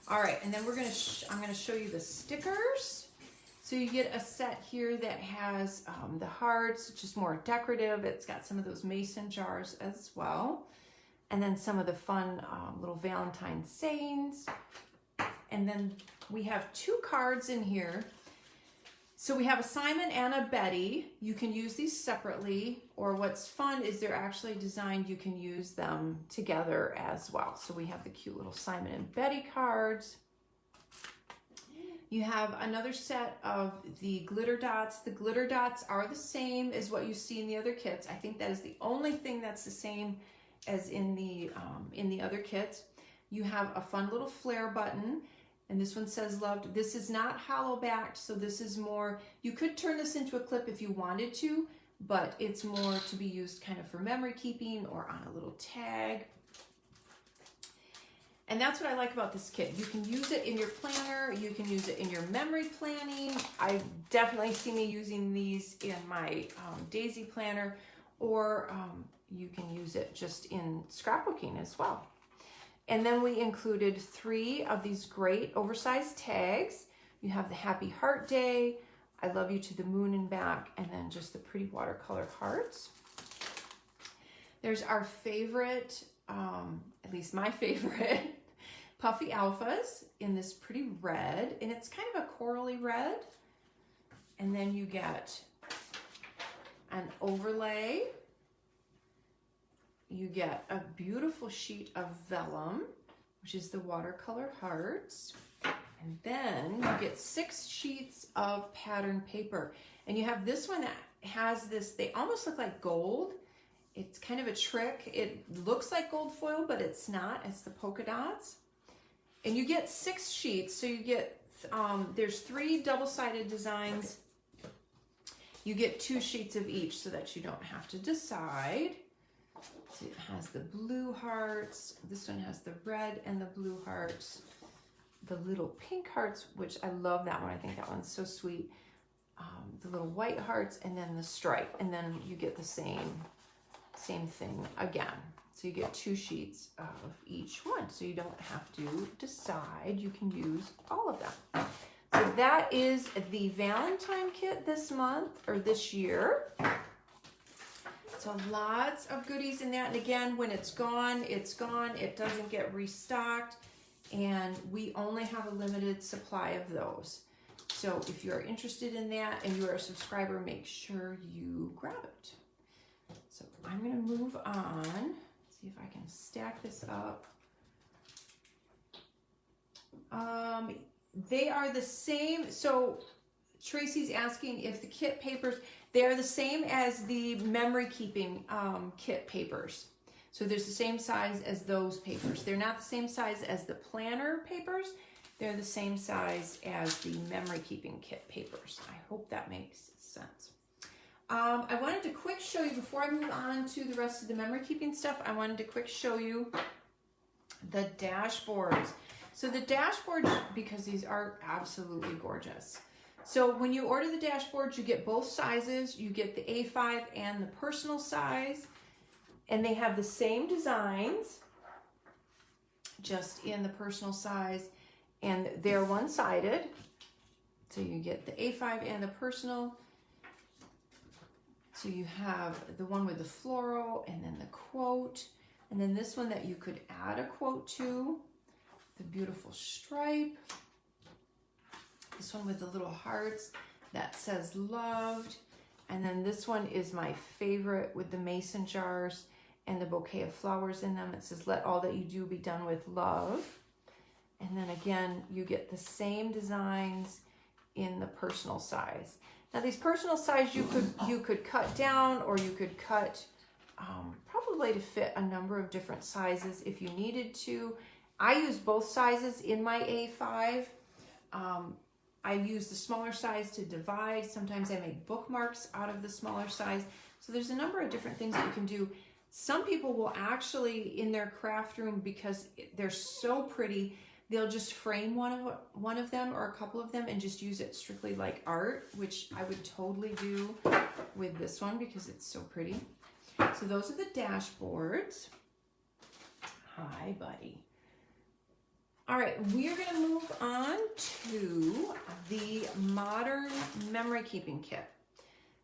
A: All right, and then I'm gonna show you the stickers. So you get a set here that has the hearts, which is more decorative. It's got some of those mason jars as well. And then some of the fun little Valentine sayings. And then we have 2 cards in here. So we have a Simon and a Betty. You can use these separately, or what's fun is they're actually designed, you can use them together as well. So we have the cute little Simon and Betty cards. You have another set of the glitter dots. The glitter dots are the same as what you see in the other kits. I think that is the only thing that's the same as in the other kits. You have a fun little flare button. And this one says loved. This is not hollow backed, so this is more, you could turn this into a clip if you wanted to, but it's more to be used kind of for memory keeping or on a little tag. And that's what I like about this kit. You can use it in your planner, you can use it in your memory planning. I definitely see me using these in my Daisy planner, or you can use it just in scrapbooking as well. And then we included 3 of these great oversized tags. You have the Happy Heart Day, I Love You to the Moon and Back, and then just the pretty watercolor hearts. There's our favorite, at least my favorite, Puffy Alphas in this pretty red, and it's kind of a corally red. And then you get an overlay. You get a beautiful sheet of vellum, which is the watercolor hearts. And then you get 6 sheets of pattern paper. And you have this one that has this, they almost look like gold. It's kind of a trick. It looks like gold foil, but it's not. It's the polka dots. And you get 6 sheets. So you get, there's 3 double-sided designs. You get 2 sheets of each so that you don't have to decide. It has the blue hearts. This one has the red and the blue hearts. The little pink hearts, which I love that one. I think that one's so sweet. The little white hearts, and then the stripe. And then you get the same thing again. So you get 2 sheets of each one. So you don't have to decide. You can use all of them. So that is the Valentine kit this month, or this year. So lots of goodies in that. And again, when it's gone, it's gone. It doesn't get restocked. And we only have a limited supply of those. So if you're interested in that and you're a subscriber, make sure you grab it. So I'm going to move on. See if I can stack this up. They are the same. So Tracy's asking if the kit papers, they are the same as the memory keeping kit papers. So there's the same size as those papers. They're not the same size as the planner papers. They're the same size as the memory keeping kit papers. I hope that makes sense. I wanted to quick show you, before I move on to the rest of the memory keeping stuff, I wanted to quick show you the dashboards. So the dashboards, because these are absolutely gorgeous. So when you order the dashboards, you get both sizes. You get the A5 and the personal size. And they have the same designs, just in the personal size. And they're one-sided. So you get the A5 and the personal. So you have the one with the floral and then the quote. And then this one that you could add a quote to. The beautiful stripe. This one with the little hearts that says loved. And then this one is my favorite with the mason jars and the bouquet of flowers in them. It says, let all that you do be done with love. And then again, you get the same designs in the personal size. Now these personal size you could cut down, or you could cut probably to fit a number of different sizes if you needed to. I use both sizes in my A5. I use the smaller size to divide. Sometimes I make bookmarks out of the smaller size. So there's a number of different things that you can do. Some people will actually, in their craft room, because they're so pretty, they'll just frame one of them or a couple of them and just use it strictly like art, which I would totally do with this one because it's so pretty. So those are the dashboards. Hi, buddy. All right, we are going to move on to the modern memory keeping kit.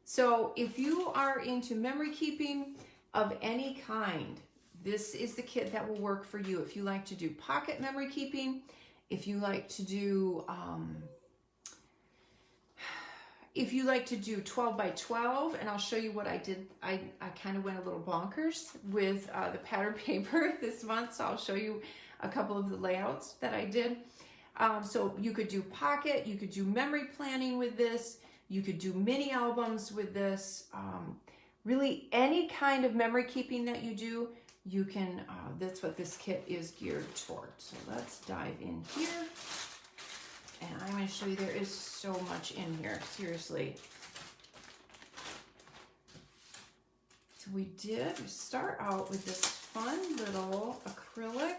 A: So if you are into memory keeping of any kind, this is the kit that will work for you. If you like to do pocket memory keeping, if you like to do 12 by 12, and I'll show you what I did. I kind of went a little bonkers with the pattern paper this month, so I'll show you a couple of the layouts that I did. So you could do pocket, you could do memory planning with this, you could do mini albums with this. Really any kind of memory keeping that you do, you can, that's what this kit is geared toward. So let's dive in here. And I'm going to show you, there is so much in here, seriously. So we start out with this fun little acrylic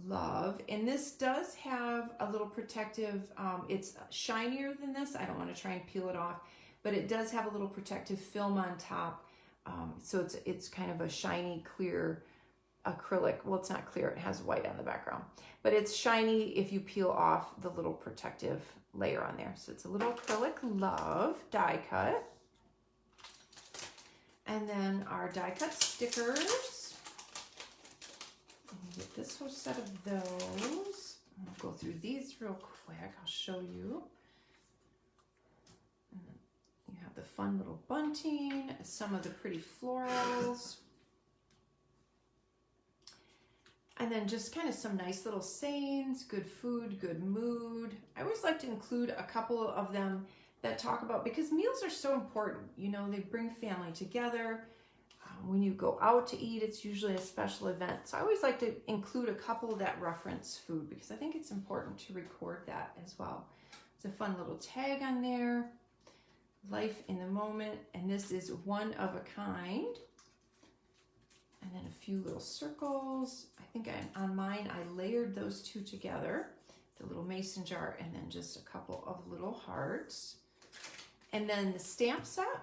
A: love, and this does have a little protective, it's shinier than this. I don't want to try and peel it off, but it does have a little protective film on top. So it's kind of a shiny, clear acrylic. Well, it's not clear, it has white on the background, but it's shiny if you peel off the little protective layer on there. So it's a little acrylic love die cut. And then our die cut stickers. Get this whole set of those. I'll go through these real quick. I'll show you. You have the fun little bunting, some of the pretty florals, and then just kind of some nice little sayings, good food, good mood. I always like to include a couple of them that talk about, because meals are so important. You know, they bring family together. When you go out to eat, it's usually a special event. So I always like to include a couple that reference food, because I think it's important to record that as well. It's a fun little tag on there. Life in the moment, and this is one of a kind. And then a few little circles. I think on mine I layered those two together, the little mason jar and then just a couple of little hearts. And then the stamp set,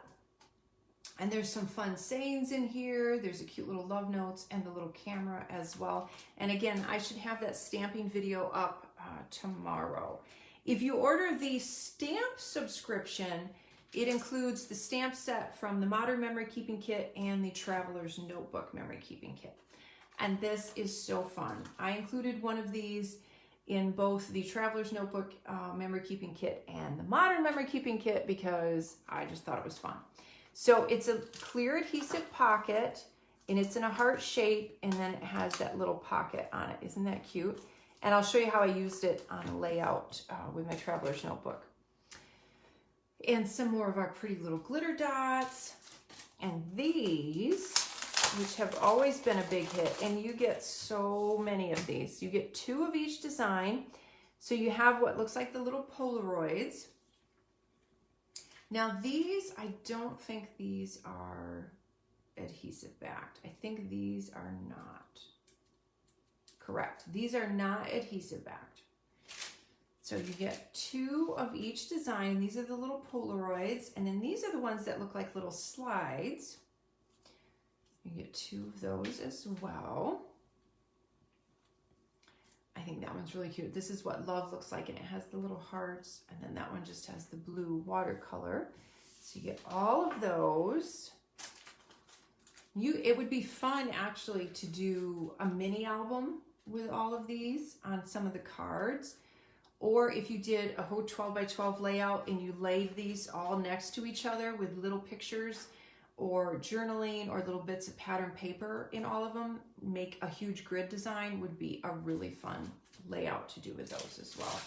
A: and there's some fun sayings in here. There's a cute little love notes and the little camera as well. And again, I should have that stamping video up tomorrow. If you order the stamp subscription, it includes the stamp set from the Modern Memory Keeping Kit and the Traveler's Notebook Memory Keeping Kit. And this is so fun. I included one of these in both the Traveler's Notebook Memory Keeping Kit and the Modern Memory Keeping Kit because I just thought it was fun. So it's a clear adhesive pocket, and it's in a heart shape, and then it has that little pocket on it. Isn't that cute? And I'll show you how I used it on a layout with my Traveler's Notebook. And some more of our pretty little glitter dots. And these, which have always been a big hit, and you get so many of these. You get 2 of each design. So you have what looks like the little Polaroids. Now these, I don't think these are adhesive backed. I think these are not. Correct. These are not adhesive backed. So you get 2 of each design. These are the little Polaroids, and then these are the ones that look like little slides. You get 2 of those as well. I think that one's really cute. This is what love looks like, and it has the little hearts, and then that one just has the blue watercolor. So you get all of those. It would be fun actually to do a mini album with all of these on some of the cards, Or if you did a whole 12 by 12 layout and you laid these all next to each other with little pictures or journaling or little bits of pattern paper in all of them, make a huge grid design would be a really fun layout to do with those as well.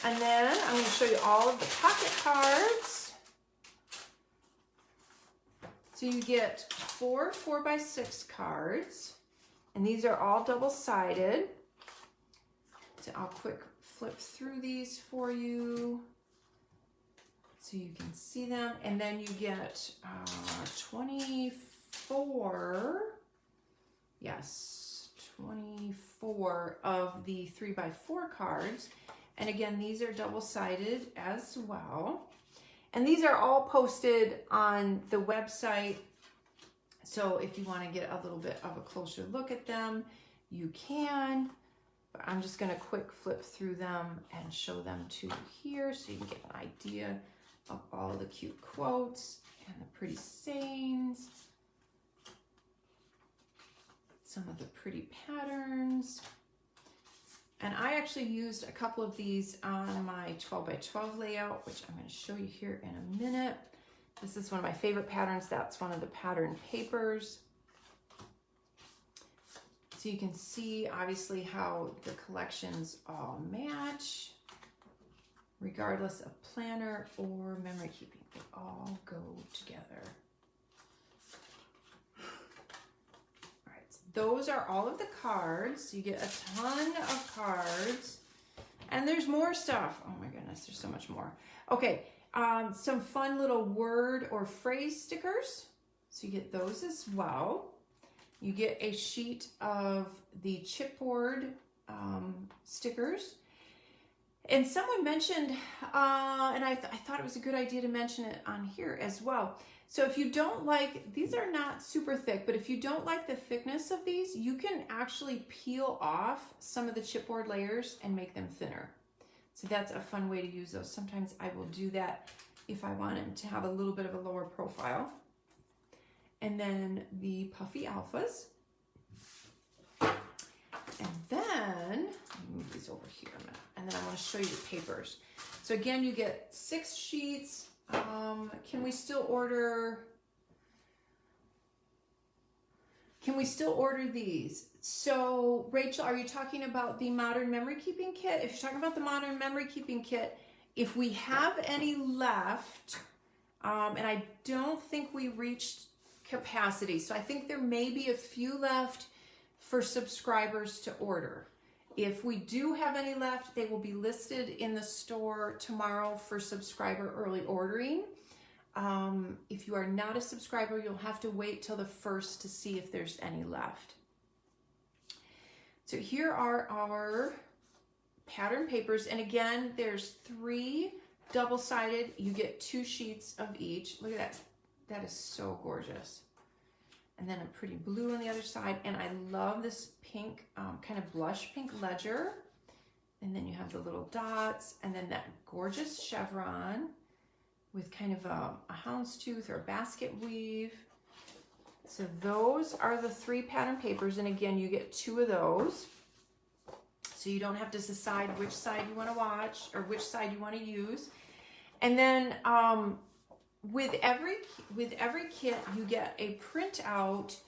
A: And then I'm going to show you all of the pocket cards. So you get 4 4x6 cards, and these are all double-sided. So I'll quick flip through these for you so you can see them. And then you get 24, yes, 24 of the 3x4 cards. And again, these are double-sided as well. And these are all posted on the website. So if you want to get a little bit of a closer look at them, you can. But I'm just going to quick flip through them and show them to you here so you can get an idea of all the cute quotes and the pretty sayings. Some of the pretty patterns. And I actually used a couple of these on my 12 by 12 layout, which I'm going to show you here in a minute. This is one of my favorite patterns. That's one of the pattern papers. So you can see obviously how the collections all match, regardless of planner or memory keeping. They all go together. Those are all of the cards. You get a ton of cards. And there's more stuff. Oh my goodness, there's so much more. Okay, some fun little word or phrase stickers. So you get those as well. You get a sheet of the chipboard stickers. And someone mentioned, and I thought it was a good idea to mention it on here as well. So if you don't like, these are not super thick, but if you don't like the thickness of these, you can actually peel off some of the chipboard layers and make them thinner. So that's a fun way to use those. Sometimes I will do that if I want them to have a little bit of a lower profile. And then the puffy alphas. And then, let me move these over here a minute. And then I want to show you the papers. So again, you get 6 sheets. Can we still order these? So Rachel, are you talking about the Modern Memory Keeping Kit? If you're talking about the Modern Memory Keeping Kit, if we have any left, and I don't think we reached capacity, so I think there may be a few left for subscribers to order. If we do have any left, they will be listed in the store tomorrow for subscriber early ordering. If you are not a subscriber, you'll have to wait till the 1st to see if there's any left. So here are our pattern papers. And again, there's 3 double-sided. You get 2 sheets of each. Look at that. That is so gorgeous. And then a pretty blue on the other side. And I love this pink, kind of blush pink ledger. And then you have the little dots, and then that gorgeous chevron with kind of a houndstooth or a basket weave. So those are the 3 pattern papers. And again, you get 2 of those. So you don't have to decide which side you want to watch or which side you want to use. And then with every kit, you get a printout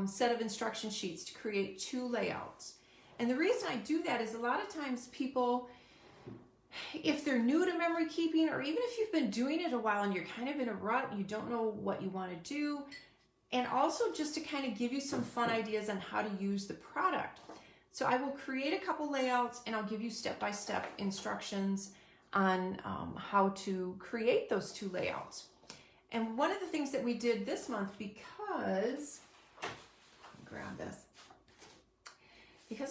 A: set of instruction sheets to create 2 layouts. And the reason I do that is a lot of times people, if they're new to memory keeping, or even if you've been doing it a while and you're kind of in a rut, you don't know what you want to do, and also just to kind of give you some fun ideas on how to use the product. So I will create a couple layouts and I'll give you step-by-step instructions on how to create those 2 layouts. And one of the things that we did this month, because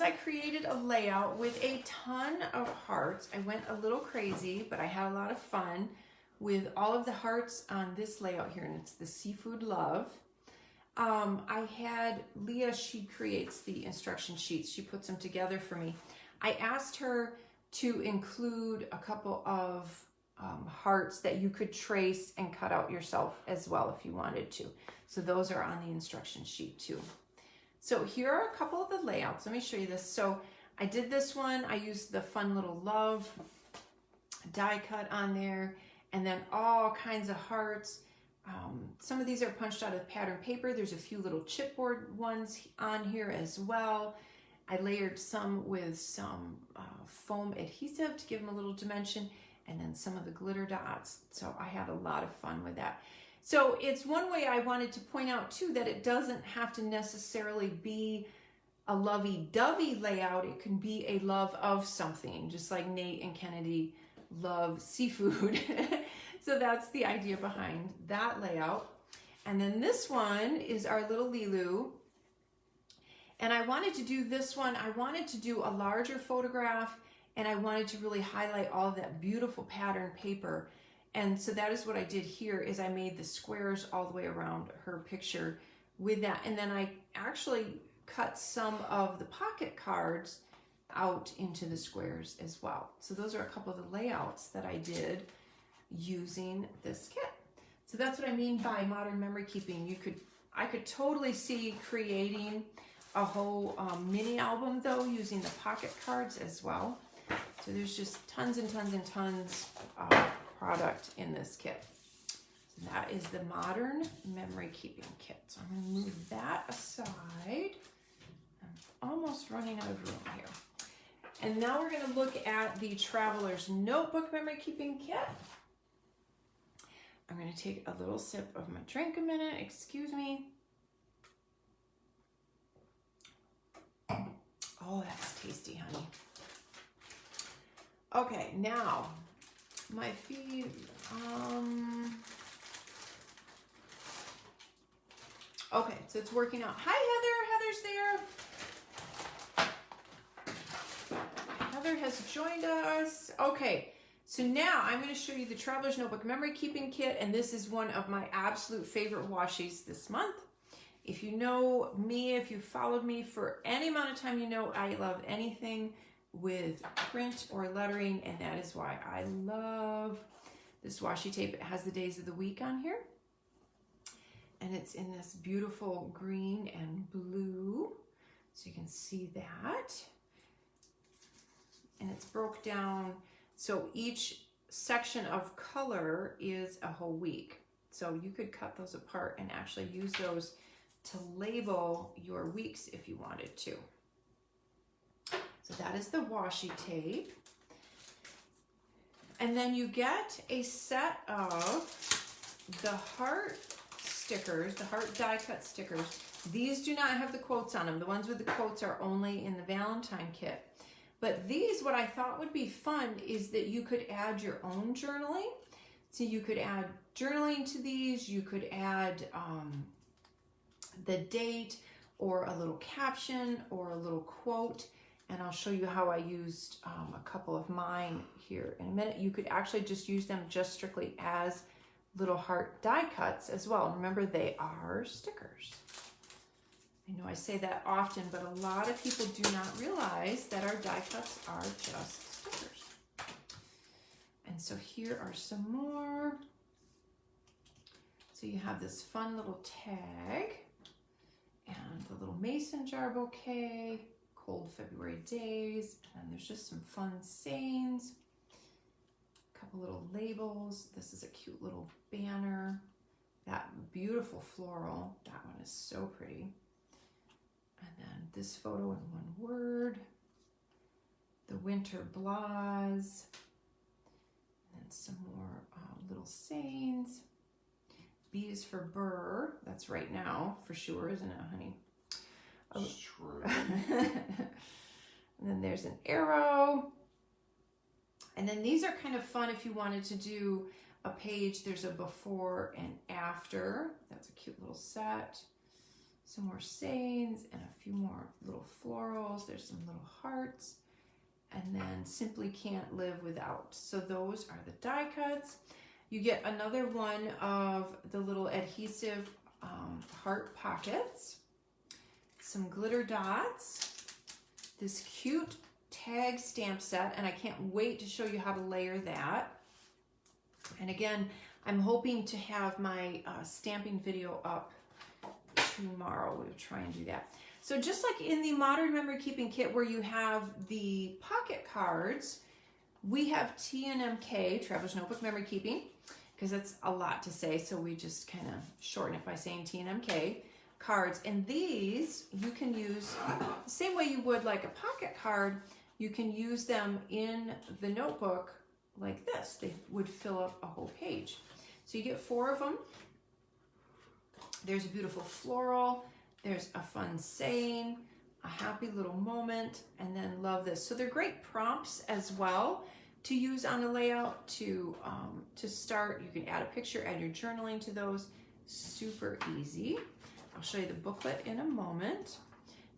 A: I created a layout with a ton of hearts. I went a little crazy, but I had a lot of fun with all of the hearts on this layout here, and it's the Seafood Love. I had Leah, she creates the instruction sheets. She puts them together for me. I asked her to include a couple of hearts that you could trace and cut out yourself as well if you wanted to. So those are on the instruction sheet too. So here are a couple of the layouts. Let me show you this. So I did this one. I used the fun little love die cut on there, and then all kinds of hearts. Some of these are punched out of pattern paper. There's a few little chipboard ones on here as well. I layered some with some foam adhesive to give them a little dimension, and then some of the glitter dots. So I had a lot of fun with that. So it's one way I wanted to point out too that it doesn't have to necessarily be a lovey-dovey layout. It can be a love of something, just like Nate and Kennedy love seafood. So that's the idea behind that layout. And then this one is our little Lilu. And I wanted to do this one. I wanted to do a larger photograph, and I wanted to really highlight all of that beautiful pattern paper. And so that is what I did here, is I made the squares all the way around her picture with that. And then I actually cut some of the pocket cards out into the squares as well. So those are a couple of the layouts that I did using this kit. So that's what I mean by modern memory keeping. I could totally see creating a whole mini album though, using the pocket cards as well. So there's just tons and tons and tons of product in this kit. So that is the modern memory keeping kit. So I'm going to move that aside. I'm almost running out of room here. And now we're going to look at the Traveler's Notebook memory keeping kit. I'm going to take a little sip of my drink a minute. Excuse me. Oh, that's tasty, honey. Okay, now my feed. Okay, so it's working out. Hi, Heather. Heather's there. Heather has joined us. Okay, so now I'm going to show you the Traveler's Notebook Memory Keeping Kit, and this is one of my absolute favorite washies this month. If you know me, if you've followed me for any amount of time, you know I love anything with print or lettering, and that is why I love this washi tape. It has the days of the week on here, and it's in this beautiful green and blue, so you can see that. And it's broke down, so each section of color is a whole week. So you could cut those apart and actually use those to label your weeks if you wanted to. So that is the washi tape. And then you get a set of the heart stickers, the heart die cut stickers. These do not have the quotes on them. The ones with the quotes are only in the Valentine kit. But these, what I thought would be fun is that you could add your own journaling. So you could add journaling to these. You could add the date or a little caption or a little quote. And I'll show you how I used a couple of mine here in a minute. You could actually just use them just strictly as little heart die cuts as well. Remember, they are stickers. I know I say that often, but a lot of people do not realize that our die cuts are just stickers. And so here are some more. So you have this fun little tag and the little mason jar bouquet, cold February days, and there's just some fun sayings, a couple little labels. This is a cute little banner. That beautiful floral, that one is so pretty. And then this photo in one word, the winter blahs, and then some more little sayings. B is for burr. That's right now, for sure, isn't it, honey?
B: It's true.
A: And then there's an arrow. And then these are kind of fun if you wanted to do a page. There's a before and after. That's a cute little set. Some more sayings and a few more little florals. There's some little hearts. And then simply can't live without. So those are the die cuts. You get another one of the little adhesive heart pockets. Some glitter dots. This cute tag stamp set. And I can't wait to show you how to layer that. And again, I'm hoping to have my stamping video up tomorrow. We'll try and do that. So just like in the Modern Memory Keeping Kit where you have the pocket cards, we have T&MK, Traveler's Notebook Memory Keeping, because that's a lot to say, so we just kind of shorten it by saying T&MK cards. And these you can use the same way you would like a pocket card. You can use them in the notebook like this. They would fill up a whole page. So you get 4 of them. There's a beautiful floral. There's a fun saying, a happy little moment, and then love this. So they're great prompts as well to use on the layout to start. You can add a picture, add your journaling to those. Super easy. I'll show you the booklet in a moment.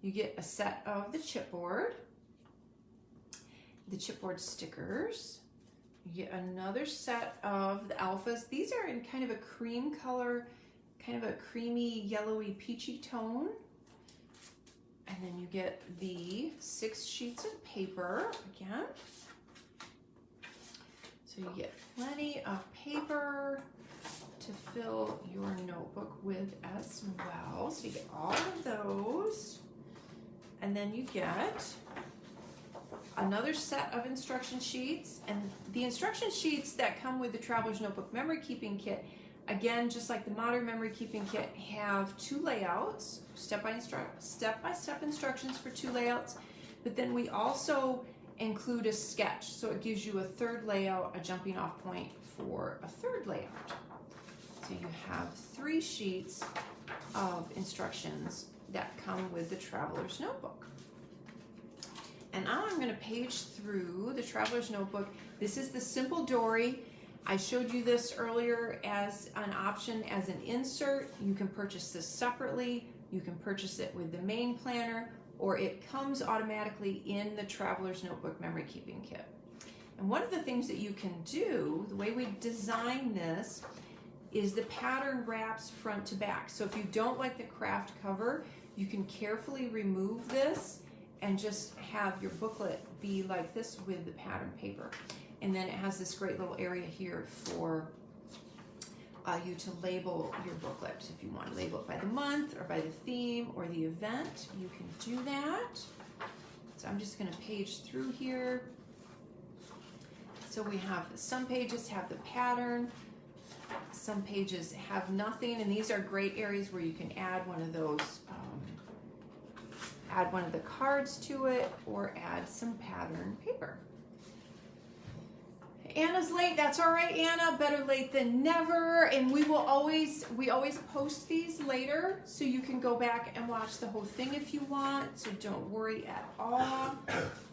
A: You get a set of the chipboard, the chipboard stickers. You get another set of the alphas. These are in kind of a cream color, kind of a creamy, yellowy, peachy tone. And then you get the 6 sheets of paper again. So you get plenty of paper to fill your notebook with as well. So you get all of those. And then you get another set of instruction sheets. And the instruction sheets that come with the Traveler's Notebook Memory Keeping Kit, again, just like the Modern Memory Keeping Kit, have 2 layouts, step-by-step instructions for 2 layouts, but then we also include a sketch, so it gives you a 3rd layout, a jumping off point for a 3rd layout. So you have 3 sheets of instructions that come with the Traveler's Notebook. And now I'm going to page through the Traveler's Notebook. This is the Simple Dory. I showed you this earlier as an option as an insert. You can purchase this separately. You can purchase it with the main planner, or it comes automatically in the Traveler's Notebook Memory Keeping Kit. And one of the things that you can do, the way we design this, is the pattern wraps front to back. So if you don't like the craft cover, you can carefully remove this and just have your booklet be like this with the pattern paper. And then it has this great little area here for you to label your booklet. If you want to label it by the month or by the theme or the event, you can do that. So I'm just going to page through here. So we have, some pages have the pattern, some pages have nothing, and these are great areas where you can add one of those, add one of the cards to it, or add some pattern paper. Anna's late. That's all right, Anna. Better late than never. And we always post these later, so you can go back and watch the whole thing if you want. So don't worry at all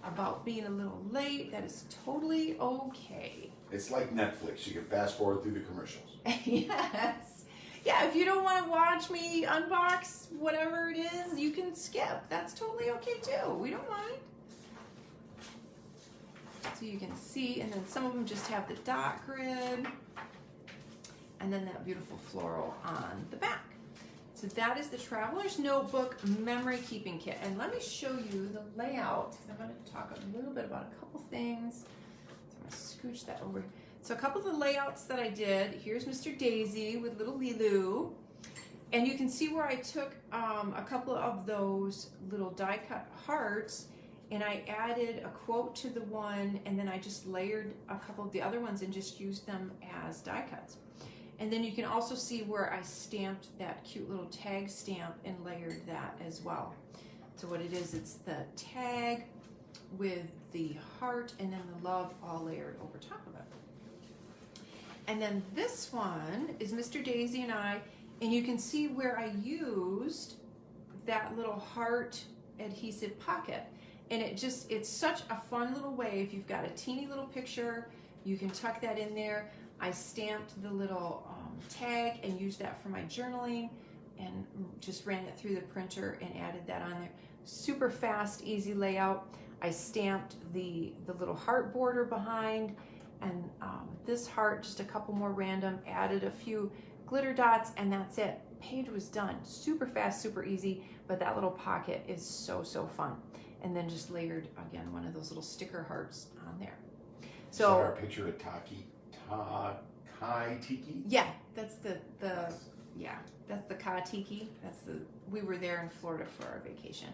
A: about being a little late. That is totally okay.
B: It's like Netflix. You can fast forward through the commercials.
A: Yes. Yeah, if you don't want to watch me unbox whatever it is, you can skip. That's totally okay too. We don't mind. So you can see, and then some of them just have the dot grid, and then that beautiful floral on the back. So that is the Traveler's Notebook Memory Keeping Kit. And let me show you the layout, because I'm going to talk a little bit about a couple things. So I'm going to scooch that over. So a couple of the layouts that I did, here's Mr. Daisy with little Lilu. And you can see where I took a couple of those little die cut hearts, and I added a quote to the one, and then I just layered a couple of the other ones and just used them as die cuts. And then you can also see where I stamped that cute little tag stamp and layered that as well. So what it is, it's the tag with the heart and then the love all layered over top of it. And then this one is Mr. Daisy and I, and you can see where I used that little heart adhesive pocket. And it's such a fun little way. If you've got a teeny little picture, you can tuck that in there. I stamped the little tag and used that for my journaling, and just ran it through the printer and added that on there. Super fast, easy layout. I stamped the little heart border behind, and this heart, just a couple more random, added a few glitter dots, and that's it. Page was done. Super fast, super easy, but that little pocket is so fun. And then just layered, again, one of those little sticker hearts on there. So,
B: is that our picture of Kai Tiki?
A: yeah, that's That's the Ka-Tiki. We were there in Florida for our vacation.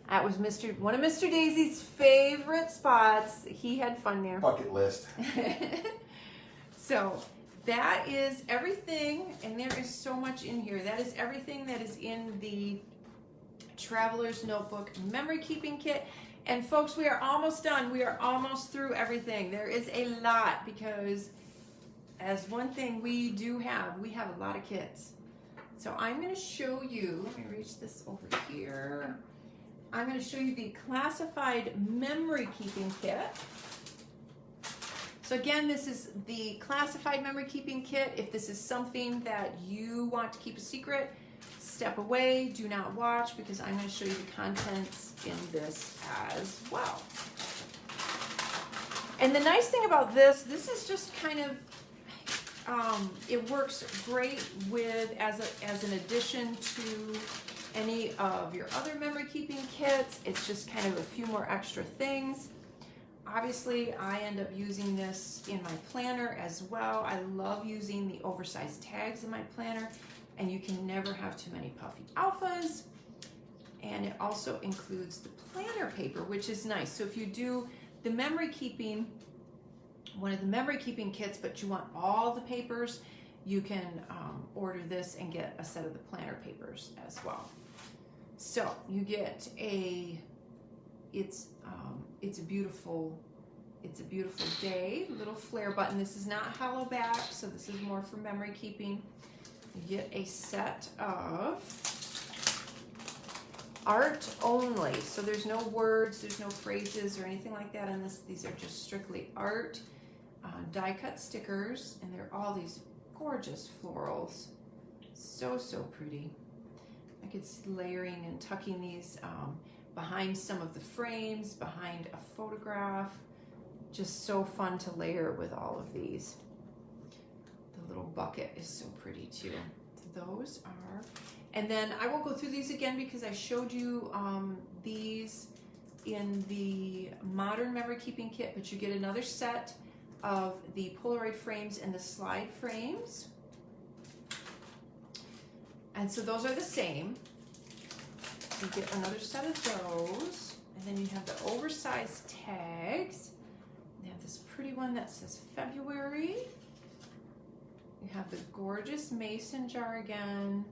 A: That was one of Mr. Daisy's favorite spots. He had fun there.
B: Bucket list.
A: So that is everything, and there is so much in here. That is everything that is in the Traveler's Notebook Memory Keeping Kit. And folks, we are almost done. We are almost through everything. There is a lot because as one thing we have a lot of kits. So I'm going to show you, let me reach this over here. I'm going to show you the classified memory keeping kit. So again, this is the classified memory keeping kit. If this is something that you want to keep a secret, step away, do not watch, because I'm going to show you the contents in this as well. And the nice thing about this is just kind of, it works great with as an addition to any of your other memory keeping kits. It's just kind of a few more extra things. Obviously, I end up using this in my planner as well. I love using the oversized tags in my planner, and you can never have too many puffy alphas. And it also includes the planner paper, which is nice. So if you do the memory keeping, one of the memory keeping kits, but you want all the papers, you can order this and get a set of the planner papers as well. So you get it's a beautiful day, little flare button. This is not hollow back, so this is more for memory keeping. You get a set of art only, so there's no words, there's no phrases or anything like that on this. These are just strictly art, die cut stickers, and they're all these gorgeous florals. So pretty. I could see layering and tucking these behind some of the frames, behind a photograph. Just so fun to layer with all of these. The little bucket is so pretty too. Those are, and then I won't go through these again because I showed you these in the modern memory keeping kit, but you get another set of the Polaroid frames and the slide frames. And so those are the same. You get another set of those, and then you have the oversized tags. You have this pretty one that says February. You have the gorgeous mason jar again,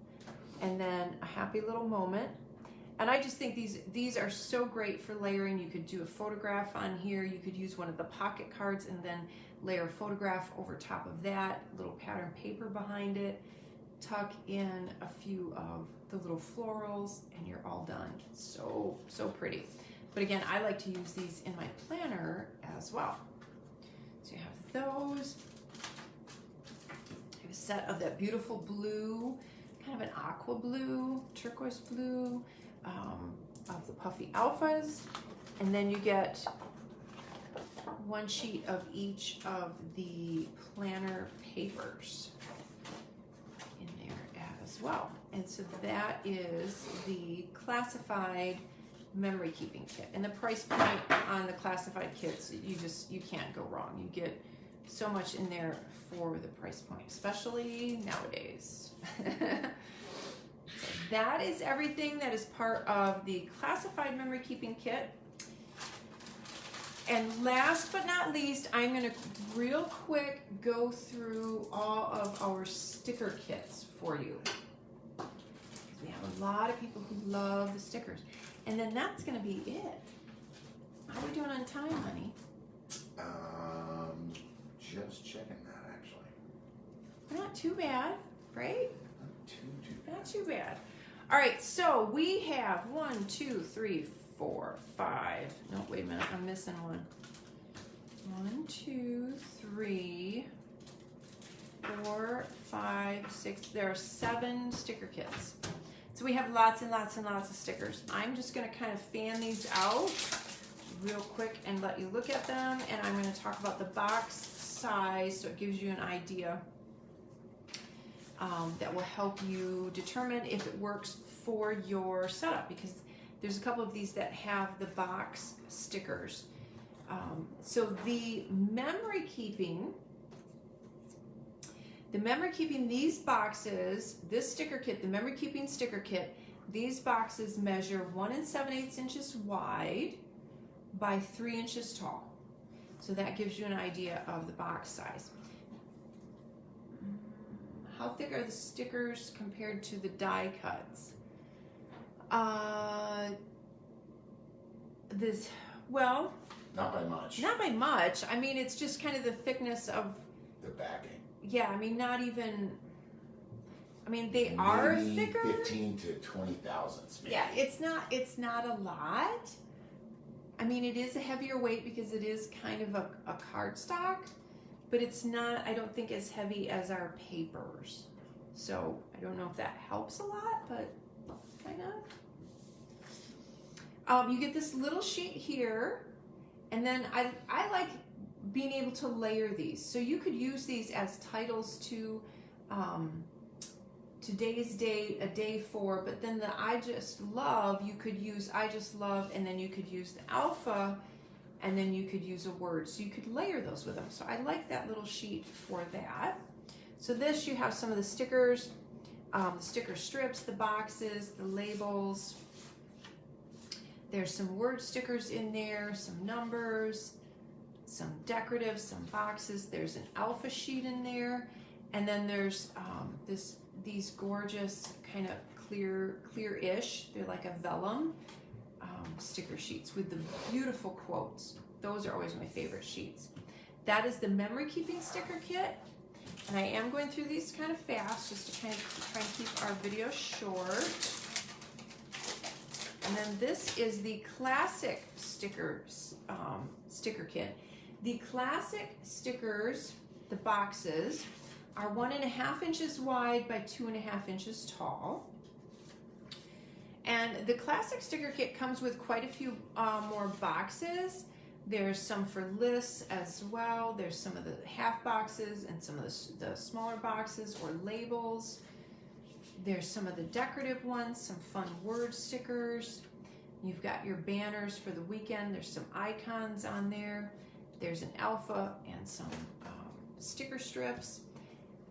A: and then a happy little moment. And I just think these are so great for layering. You could do a photograph on here. You could use one of the pocket cards and then layer a photograph over top of that, little pattern paper behind it. Tuck in a few of the little florals, and you're all done. So pretty. But again, I like to use these in my planner as well. So you have those. You have a set of that beautiful blue, kind of an aqua blue, turquoise blue, of the puffy alphas. And then you get one sheet of each of the planner papers in there as well. And so that is the classified memory keeping kit. And the price point on the classified kits, you can't go wrong. You get so much in there for the price point, especially nowadays. So that is everything that is part of the classified memory keeping kit. And last but not least, I'm going to real quick go through all of our sticker kits for you. We have a lot of people who love the stickers. And then that's going to be it. How are we doing on time, honey?
B: Just checking that, actually.
A: Not too bad, right?
B: Not too bad.
A: Not too bad. All right, so we have 1, 2, 3, 4, 5. No, wait a minute, I'm missing one. 1, 2, 3, 4, 5, 6. There are 7 sticker kits. So we have lots and lots and lots of stickers. I'm just going to kind of fan these out real quick and let you look at them. And I'm going to talk about the box size so it gives you an idea that will help you determine if it works for your setup, because there's a couple of these that have the box stickers. So the memory keeping The memory keeping, these boxes, this sticker kit, the memory keeping sticker kit, these boxes measure 1 7/8 inches wide by 3 inches tall. So that gives you an idea of the box size. How thick are the stickers compared to the die cuts? Well,
B: Not by much.
A: not by much. I mean, it's just kind of the thickness of,
B: The backing.
A: yeah, I mean, not even, I mean, they are
B: Maybe
A: thicker.
B: 15 to 20 thousandths. Maybe.
A: Yeah, it's not a lot. I mean, it is a heavier weight because it is kind of a cardstock, but it's not, I don't think, as heavy as our papers. So I don't know if that helps a lot, but kind of. You get this little sheet here, and then I like being able to layer these. So you could use these as titles to today's date, a day for, but then the I Just Love, you could use I Just Love, and then you could use the alpha, and then you could use a word. So you could layer those with them. So I like that little sheet for that. So this, you have some of the stickers, the sticker strips, the boxes, the labels. There's some word stickers in there, some numbers, some decorative, some boxes. There's an alpha sheet in there. And then there's these gorgeous kind of clear-ish, they're like a vellum sticker sheets with the beautiful quotes. Those are always my favorite sheets. That is the memory keeping sticker kit. And I am going through these kind of fast just to kind of try and keep our video short. And then this is the classic stickers sticker kit. The classic stickers, the boxes, are 1.5 inches wide by 2.5 inches tall. And the classic sticker kit comes with quite a few more boxes. There's some for lists as well. There's some of the half boxes and some of the smaller boxes or labels. There's some of the decorative ones, some fun word stickers. You've got your banners for the weekend. There's some icons on there. There's an alpha and some sticker strips.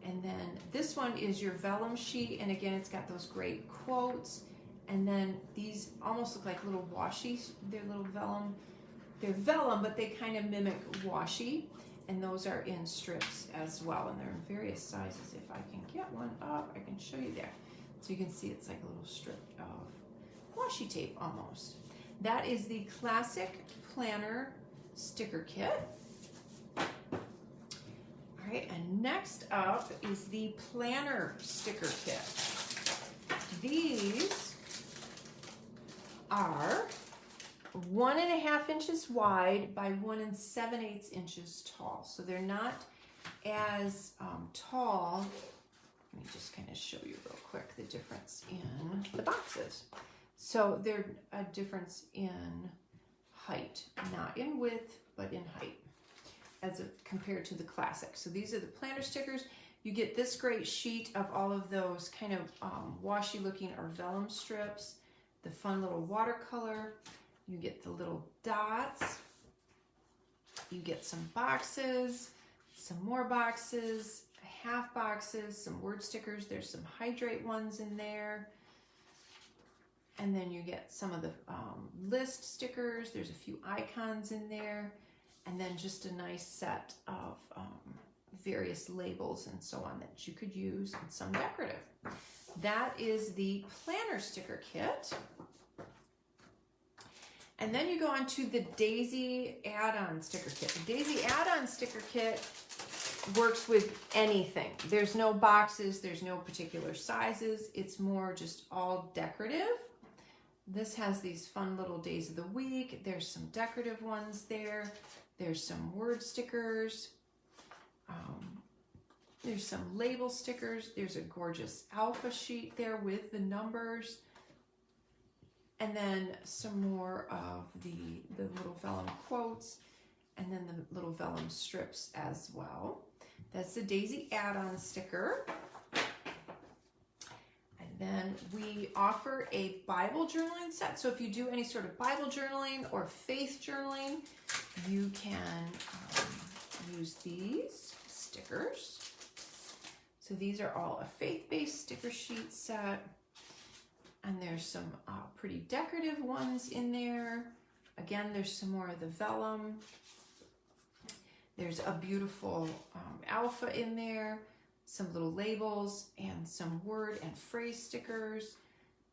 A: And then this one is your vellum sheet. And again, it's got those great quotes. And then these almost look like little washi. They're little vellum. They're vellum, but they kind of mimic washi. And those are in strips as well. And they're in various sizes. If I can get one up, I can show you there. So you can see it's like a little strip of washi tape almost. That is the classic planner sticker kit. All right, and next up is the planner sticker kit. These are 1.5 inches wide by 1 7/8 inches tall. So they're not as tall. Let me just kind of show you real quick the difference in the boxes. So they're a difference in height, not in width, but in height as compared to the classic. So these are the planner stickers. You get this great sheet of all of those kind of washi looking or vellum strips, the fun little watercolor. You get the little dots. You get some boxes, some more boxes, half boxes, some word stickers. There's some hydrate ones in there. And then you get some of the list stickers. There's a few icons in there. And then just a nice set of various labels and so on that you could use, and some decorative. That is the planner sticker kit. And then you go on to the Daisy add-on sticker kit. The Daisy add-on sticker kit works with anything. There's no boxes, there's no particular sizes. It's more just all decorative. This has these fun little days of the week. There's some decorative ones there. There's some word stickers. There's some label stickers. There's a gorgeous alpha sheet there with the numbers. And then some more of the little vellum quotes, and then the little vellum strips as well. That's the Daisy add-on sticker. And then we offer a Bible journaling set. So if you do any sort of Bible journaling or faith journaling, you can use these stickers. So these are all a faith-based sticker sheet set. And there's some pretty decorative ones in there. Again, there's some more of the vellum. There's a beautiful alpha in there, some little labels, and some word and phrase stickers.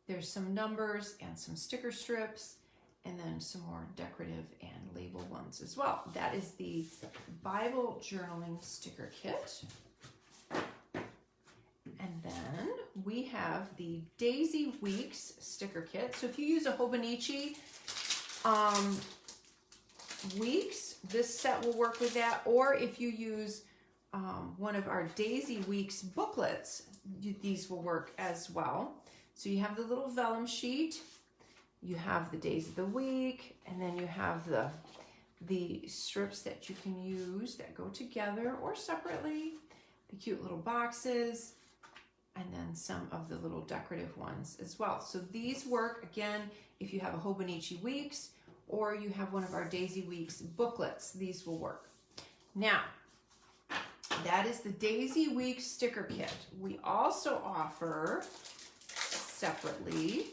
A: There's some numbers and some sticker strips, and then some more decorative and label ones as well. That is the Bible journaling sticker kit. And then we have the Daisy Weeks sticker kit. So if you use a Hobonichi Weeks, this set will work with that. Or if you use one of our Daisy Weeks booklets, these will work as well. So you have the little vellum sheet, you have the days of the week, and then you have the strips that you can use that go together or separately, the cute little boxes, and then some of the little decorative ones as well. So these work, again, if you have a Hobonichi Weeks or you have one of our Daisy Weeks booklets, these will work. Now, that is the Daisy Weeks sticker kit. We also offer separately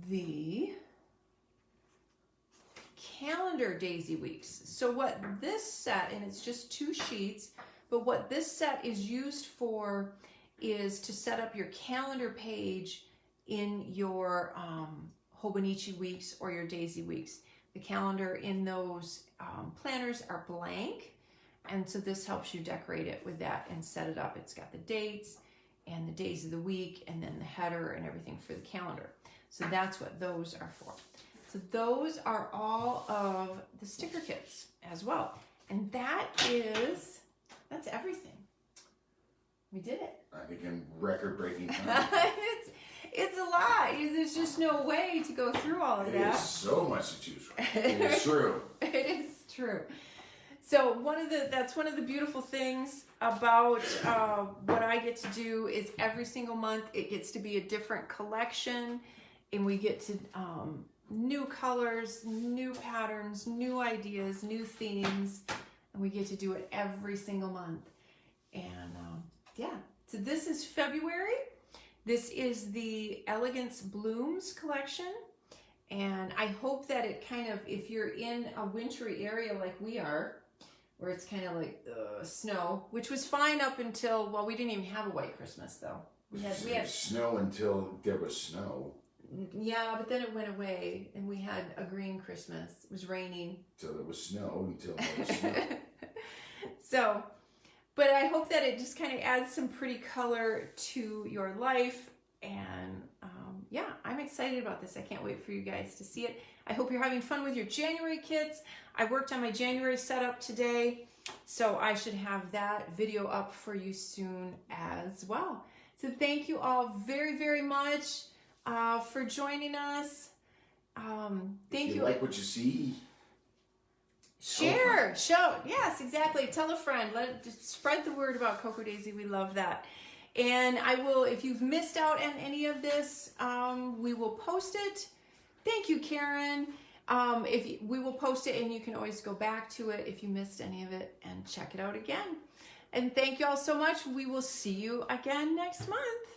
A: the calendar Daisy Weeks. So what this set, and it's just 2 sheets, but what this set is used for is to set up your calendar page in your Hobonichi Weeks or your Daisy Weeks. The calendar in those planners are blank, and so this helps you decorate it with that and set it up. It's got the dates and the days of the week and then the header and everything for the calendar. So that's what those are for. So those are all of the sticker kits as well. And that's everything. We did it.
B: I think in record-breaking time.
A: It's a lot. There's just no way to go through all of that.
B: It is so much to choose from. It is true.
A: It is true. So that's one of the beautiful things about what I get to do is every single month it gets to be a different collection, and we get to new colors, new patterns, new ideas, new themes, and we get to do it every single month. And yeah, so this is February. This is the Elegance Blooms collection, and I hope that it kind of, if you're in a wintry area like we are, where it's kind of like snow, which was fine up until, well, we didn't even have a white Christmas though. We had
B: snow until there was snow.
A: Yeah, but then it went away, and we had a green Christmas. It was raining.
B: So there was snow until there was snow.
A: So, but I hope that it just kind of adds some pretty color to your life. And yeah, I'm excited about this. I can't wait for you guys to see it. I hope you're having fun with your January kits. I worked on my January setup today, so I should have that video up for you soon as well. So thank you all very, very much for joining us. Thank you.
B: If you like what you see,
A: share, show. Yes, exactly. Tell a friend. Just spread the word about Cocoa Daisy. We love that. And I will, if you've missed out on any of this, we will post it. Thank you, Karen. We will post it, and you can always go back to it if you missed any of it and check it out again. And thank you all so much. We will see you again next month.